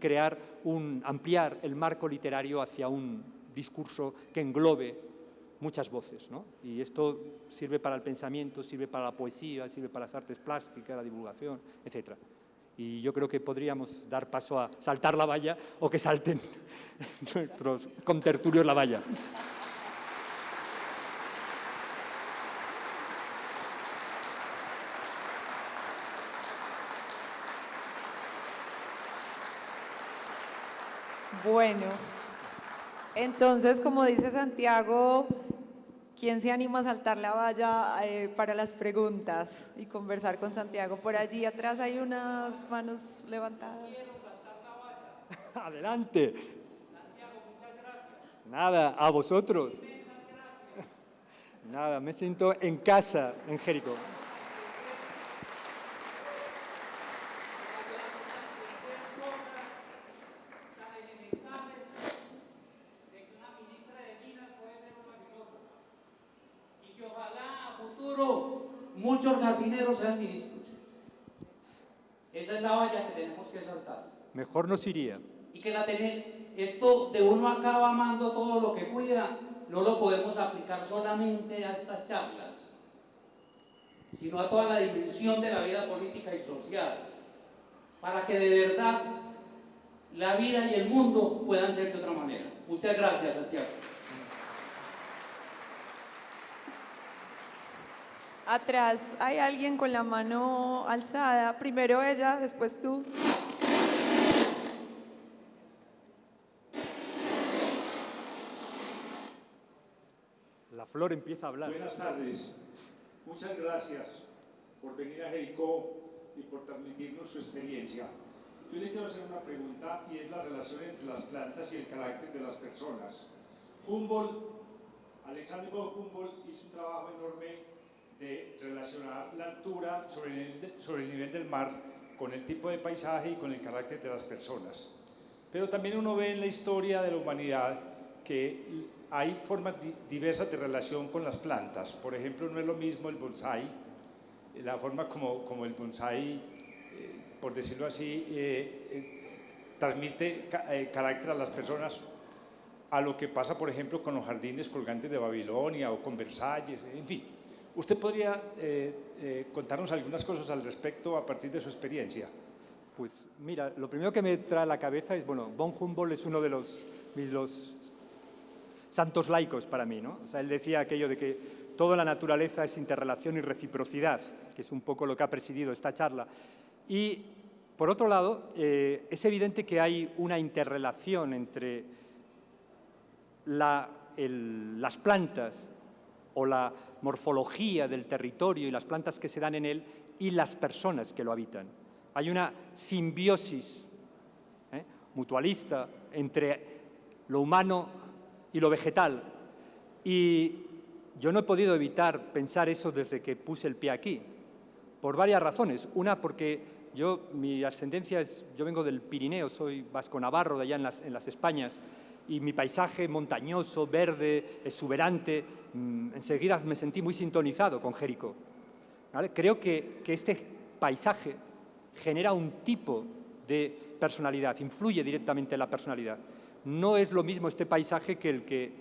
ampliar el marco literario hacia un discurso que englobe muchas voces, ¿no? Y esto sirve para el pensamiento, sirve para la poesía, sirve para las artes plásticas, la divulgación, etc. Y yo creo que podríamos dar paso a saltar la valla o que salten nuestros contertulios la valla. Bueno, entonces, como dice Santiago, ¿quién se anima a saltar la valla para las preguntas y conversar con Santiago? Por allí atrás hay unas manos levantadas. Adelante. Santiago, muchas gracias. Nada, a vosotros. Nada, me siento en casa en Jericó. Muchos jardineros sean ministros. Esa es la valla que tenemos que saltar. Mejor nos iría. Y que esto de uno acaba amando todo lo que cuida, no lo podemos aplicar solamente a estas charlas, sino a toda la dimensión de la vida política y social, para que de verdad la vida y el mundo puedan ser de otra manera. Muchas gracias, Santiago. Atrás hay alguien con la mano alzada. Primero ella, después tú. La flor empieza a hablar. Buenas tardes. Muchas gracias por venir a Jericó y por transmitirnos su experiencia. Yo le quiero hacer una pregunta y es la relación entre las plantas y el carácter de las personas. Alexander von Humboldt hizo un trabajo enorme de relacionar la altura sobre el nivel del mar con el tipo de paisaje y con el carácter de las personas. Pero también uno ve en la historia de la humanidad que hay formas diversas de relación con las plantas. Por ejemplo, no es lo mismo el bonsái, la forma como el bonsái, por decirlo así, transmite carácter a las personas, a lo que pasa, por ejemplo, con los jardines colgantes de Babilonia o con Versalles, en fin. ¿Usted podría contarnos algunas cosas al respecto a partir de su experiencia? Pues mira, lo primero que me trae a la cabeza es, bueno, von Humboldt es uno de los santos laicos para mí, ¿no? O sea, él decía aquello de que toda la naturaleza es interrelación y reciprocidad, que es un poco lo que ha presidido esta charla. Y, por otro lado, es evidente que hay una interrelación entre las plantas o la morfología del territorio y las plantas que se dan en él y las personas que lo habitan. Hay una simbiosis mutualista entre lo humano y lo vegetal. Y yo no he podido evitar pensar eso desde que puse el pie aquí, por varias razones. Una, porque mi ascendencia yo vengo del Pirineo, soy vasco-navarro de allá en las Españas, y mi paisaje montañoso, verde, exuberante, enseguida me sentí muy sintonizado con Jericó. ¿Vale? Creo que este paisaje genera un tipo de personalidad, influye directamente en la personalidad. No es lo mismo este paisaje que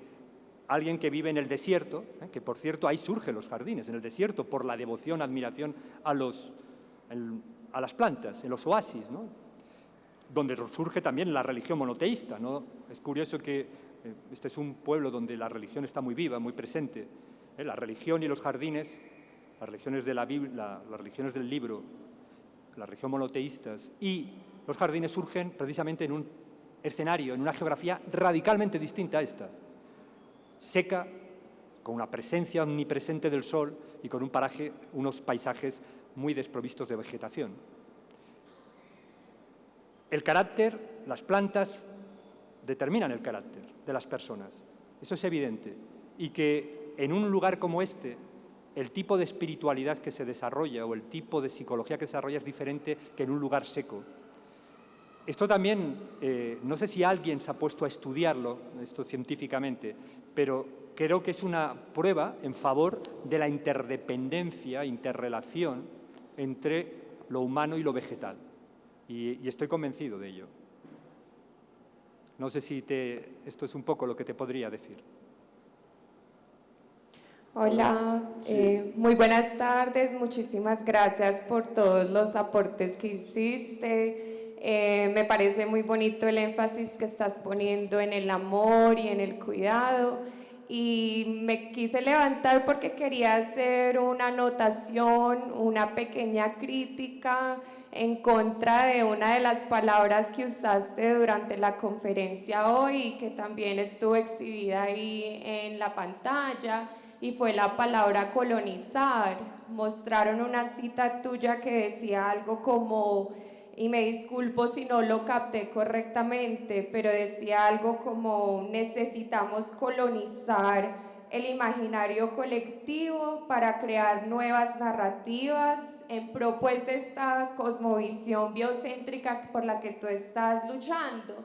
alguien que vive en el desierto, que por cierto ahí surgen los jardines, en el desierto, por la devoción, admiración a las plantas, en los oasis, ¿no? donde surge también la religión monoteísta, ¿no? Es curioso que este es un pueblo donde la religión está muy viva, muy presente. La religión y los jardines, las religiones de la Biblia, las religiones del libro, la religión monoteístas y los jardines surgen precisamente en un escenario, en una geografía radicalmente distinta a esta. Seca, con una presencia omnipresente del sol y con unos paisajes muy desprovistos de vegetación. El carácter, las plantas, determinan el carácter de las personas. Eso es evidente. Y que en un lugar como este, el tipo de espiritualidad que se desarrolla o el tipo de psicología que se desarrolla es diferente que en un lugar seco. Esto también, no sé si alguien se ha puesto a estudiarlo, esto científicamente, pero creo que es una prueba en favor de la interdependencia, interrelación entre lo humano y lo vegetal. Y estoy convencido de ello. No sé si esto es un poco lo que te podría decir. Hola, muy buenas tardes, muchísimas gracias por todos los aportes que hiciste. Me parece muy bonito el énfasis que estás poniendo en el amor y en el cuidado. Y me quise levantar porque quería hacer una anotación, una pequeña crítica en contra de una de las palabras que usaste durante la conferencia hoy y que también estuvo exhibida ahí en la pantalla, y fue la palabra colonizar. Mostraron una cita tuya que decía algo como, y me disculpo si no lo capté correctamente, pero decía algo como: necesitamos colonizar el imaginario colectivo para crear nuevas narrativas en pro pues de esta cosmovisión biocéntrica por la que tú estás luchando.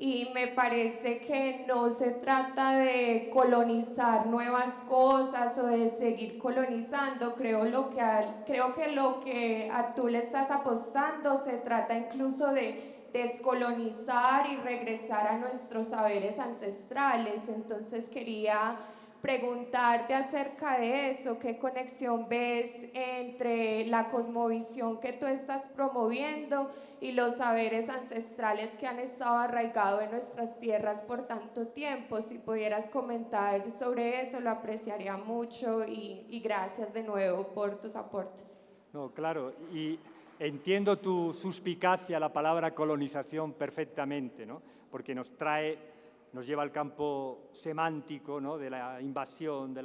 Y me parece que no se trata de colonizar nuevas cosas o de seguir colonizando. Creo que lo que tú le estás apostando se trata incluso de descolonizar y regresar a nuestros saberes ancestrales. Entonces quería preguntarte acerca de eso, ¿qué conexión ves entre la cosmovisión que tú estás promoviendo y los saberes ancestrales que han estado arraigados en nuestras tierras por tanto tiempo? Si pudieras comentar sobre eso, lo apreciaría mucho, y gracias de nuevo por tus aportes. No, claro, y entiendo tu suspicacia a la palabra colonización perfectamente, ¿no? Porque nos lleva al campo semántico, ¿no? De la invasión, de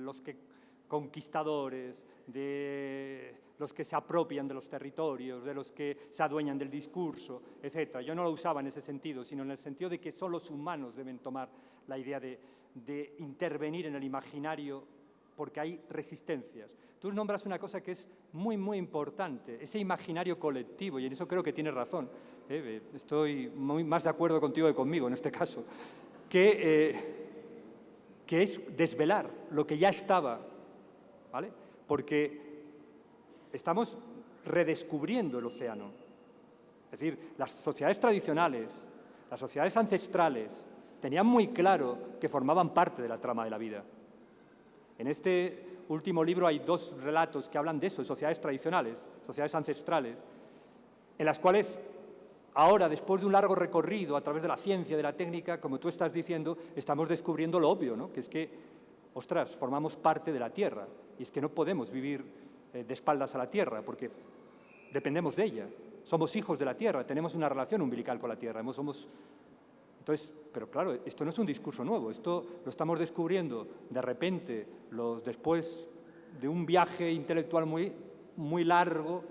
los conquistadores, de los que se apropian de los territorios, de los que se adueñan del discurso, etc. Yo no lo usaba en ese sentido, sino en el sentido de que solo los humanos deben tomar la idea de intervenir en el imaginario, porque hay resistencias. Tú nombras una cosa que es muy, muy importante, ese imaginario colectivo, y en eso creo que tienes razón. Estoy más de acuerdo contigo que conmigo en este caso, que es desvelar lo que ya estaba, ¿vale? Porque estamos redescubriendo el océano. Es decir, las sociedades tradicionales, las sociedades ancestrales, tenían muy claro que formaban parte de la trama de la vida. En este último libro hay 2 relatos que hablan de eso, de sociedades tradicionales, sociedades ancestrales, en las cuales ahora, después de un largo recorrido a través de la ciencia, de la técnica, como tú estás diciendo, estamos descubriendo lo obvio, ¿no? Que es que, ostras, formamos parte de la Tierra, y es que no podemos vivir de espaldas a la Tierra, porque dependemos de ella. Somos hijos de la Tierra, tenemos una relación umbilical con la Tierra. Entonces, pero claro, esto no es un discurso nuevo, esto lo estamos descubriendo de repente, después de un viaje intelectual muy, muy largo,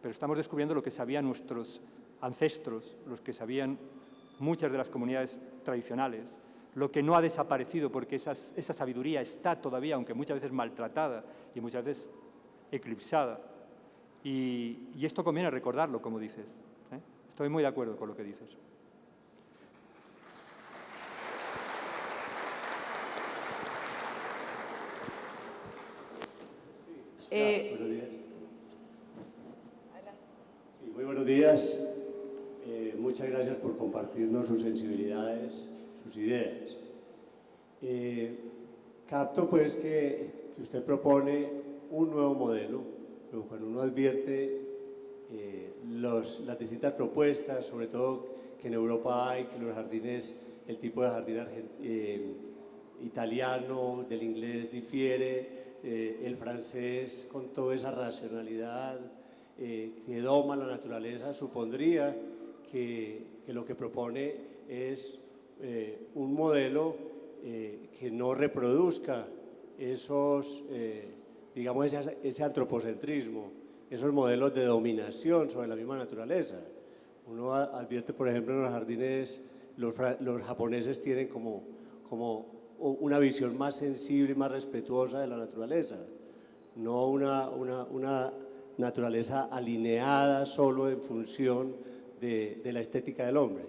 pero estamos descubriendo lo que sabían nuestros ancestros, los que sabían muchas de las comunidades tradicionales, lo que no ha desaparecido, porque esa sabiduría está todavía, aunque muchas veces maltratada y muchas veces eclipsada. Y esto conviene recordarlo, como dices, ¿eh? Estoy muy de acuerdo con lo que dices. Buenos días. Sí, muy buenos días. Muchas gracias por compartirnos sus sensibilidades, sus ideas. Capto pues que usted propone un nuevo modelo, pero cuando uno advierte las distintas propuestas, sobre todo que en Europa hay, que los jardines, el tipo de jardín italiano, del inglés difiere, el francés con toda esa racionalidad que doma la naturaleza, supondría que lo que propone es un modelo que no reproduzca esos, digamos, ese antropocentrismo, esos modelos de dominación sobre la misma naturaleza. Uno advierte, por ejemplo, en los jardines, los japoneses tienen como una visión más sensible y más respetuosa de la naturaleza, no una naturaleza alineada solo en función de la estética del hombre.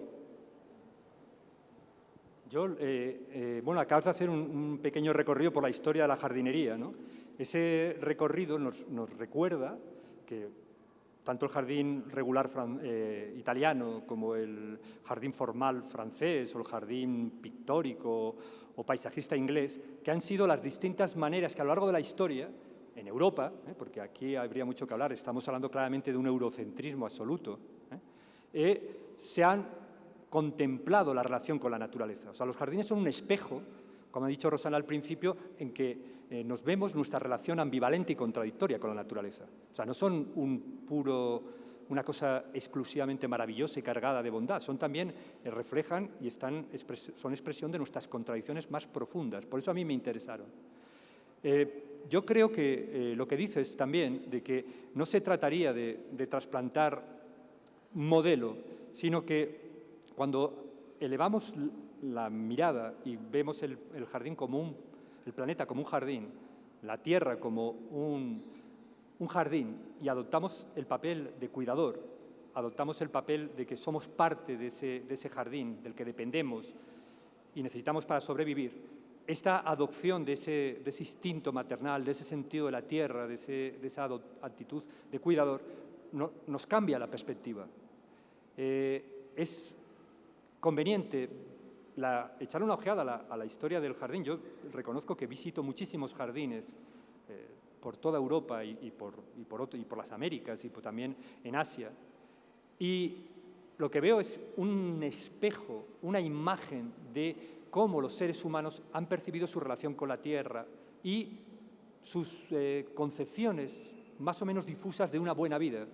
Bueno, acabas de hacer un pequeño recorrido por la historia de la jardinería, ¿no? Ese recorrido nos recuerda que tanto el jardín regular italiano como el jardín formal francés o el jardín pictórico o paisajista inglés, que han sido las distintas maneras que a lo largo de la historia, en Europa, porque aquí habría mucho que hablar, estamos hablando claramente de un eurocentrismo absoluto, se han contemplado la relación con la naturaleza. O sea, los jardines son un espejo, como ha dicho Rosana al principio, en que nos vemos nuestra relación ambivalente y contradictoria con la naturaleza. O sea, no son una cosa exclusivamente maravillosa y cargada de bondad, son también, reflejan y son expresión de nuestras contradicciones más profundas. Por eso a mí me interesaron. Yo creo que lo que dices también, de que no se trataría de trasplantar un modelo, sino que cuando elevamos la mirada y vemos el jardín como el planeta como un jardín, la Tierra como un jardín, y adoptamos el papel de cuidador, adoptamos el papel de que somos parte de ese jardín del que dependemos y necesitamos para sobrevivir, esta adopción de ese instinto maternal, de ese sentido de la tierra, de esa actitud de cuidador, nos cambia la perspectiva. Es conveniente echar una ojeada a la historia del jardín. Yo reconozco que visito muchísimos jardines por toda Europa y por las Américas y también en Asia. Y lo que veo es un espejo, una imagen de cómo los seres humanos han percibido su relación con la tierra y sus concepciones más o menos difusas de una buena vida.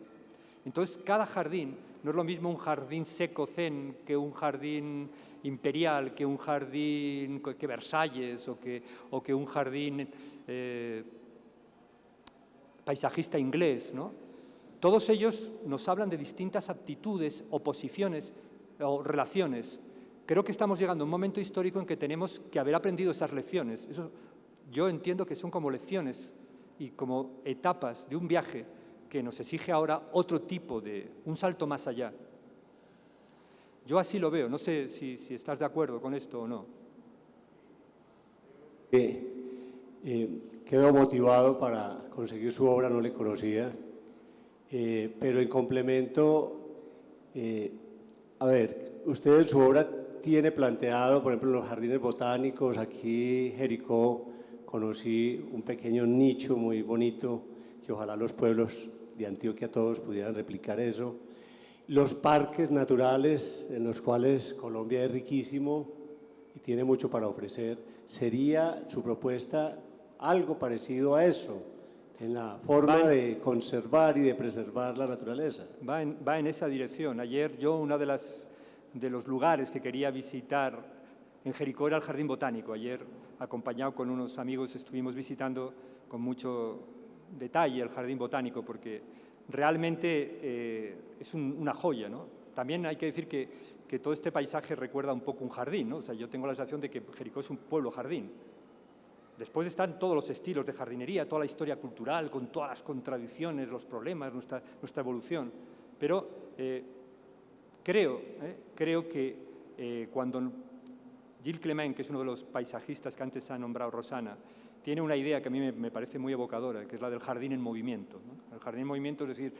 Entonces, cada jardín no es lo mismo un jardín seco zen que un jardín imperial, que un jardín que Versalles o que un jardín paisajista inglés, ¿no? Todos ellos nos hablan de distintas aptitudes, oposiciones o relaciones. Creo que estamos llegando a un momento histórico en que tenemos que haber aprendido esas lecciones. Eso, yo entiendo que son como lecciones y como etapas de un viaje que nos exige ahora otro tipo un salto más allá. Yo así lo veo, no sé si estás de acuerdo con esto o no. Quedo motivado para conseguir su obra, no le conocía, pero en complemento, a ver, usted en su obra tiene planteado, por ejemplo, en los jardines botánicos, aquí en Jericó, conocí un pequeño nicho muy bonito, que ojalá los pueblos de Antioquia todos pudieran replicar eso. Los parques naturales, en los cuales Colombia es riquísimo y tiene mucho para ofrecer, ¿sería su propuesta algo parecido a eso, en la forma de conservar y de preservar la naturaleza? Va en esa dirección. Ayer uno de los lugares que quería visitar en Jericó era el Jardín Botánico. Ayer, acompañado con unos amigos, estuvimos visitando con mucho detalle el Jardín Botánico, porque realmente es una joya, ¿no? También hay que decir que todo este paisaje recuerda un poco un jardín, ¿no? O sea, yo tengo la sensación de que Jericó es un pueblo jardín. Después están todos los estilos de jardinería, toda la historia cultural, con todas las contradicciones, los problemas, nuestra evolución. Pero creo que cuando Gilles Clement, que es uno de los paisajistas que antes ha nombrado Rosana, tiene una idea que a mí me parece muy evocadora, que es la del jardín en movimiento, ¿no? El jardín en movimiento, es decir,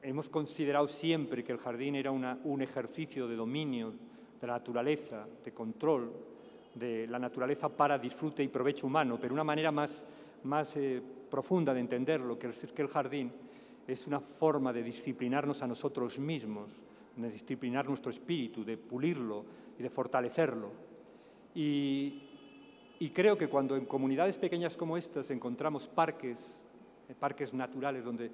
hemos considerado siempre que el jardín era un ejercicio de dominio de la naturaleza, de control de la naturaleza para disfrute y provecho humano, pero una manera más profunda de entender lo que es el jardín es una forma de disciplinarnos a nosotros mismos, de disciplinar nuestro espíritu, de pulirlo y de fortalecerlo. Y creo que cuando en comunidades pequeñas como estas encontramos parques naturales donde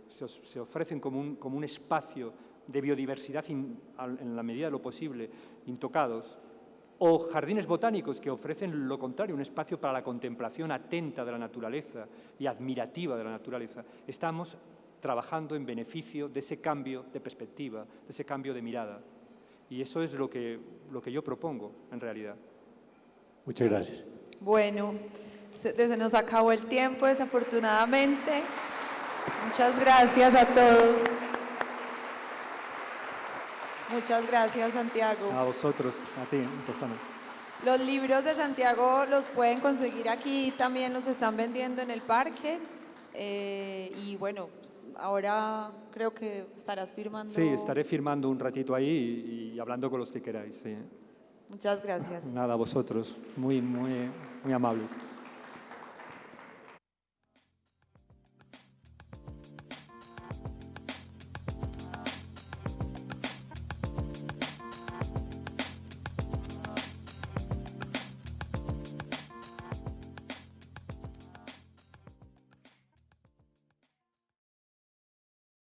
se ofrecen como un espacio de biodiversidad en la medida de lo posible, intocados, o jardines botánicos que ofrecen lo contrario, un espacio para la contemplación atenta de la naturaleza y admirativa de la naturaleza, estamos trabajando en beneficio de ese cambio de perspectiva, de ese cambio de mirada. Y eso es lo que yo propongo, en realidad. Muchas gracias. Bueno, se nos acabó el tiempo, desafortunadamente. Muchas gracias a todos. Muchas gracias, Santiago. A vosotros, a ti, Rosana. Los libros de Santiago los pueden conseguir aquí, también los están vendiendo en el parque. Y bueno, ahora creo que estarás firmando. Sí, estaré firmando un ratito ahí y hablando con los que queráis. Sí. Muchas gracias. Nada, a vosotros, muy amables.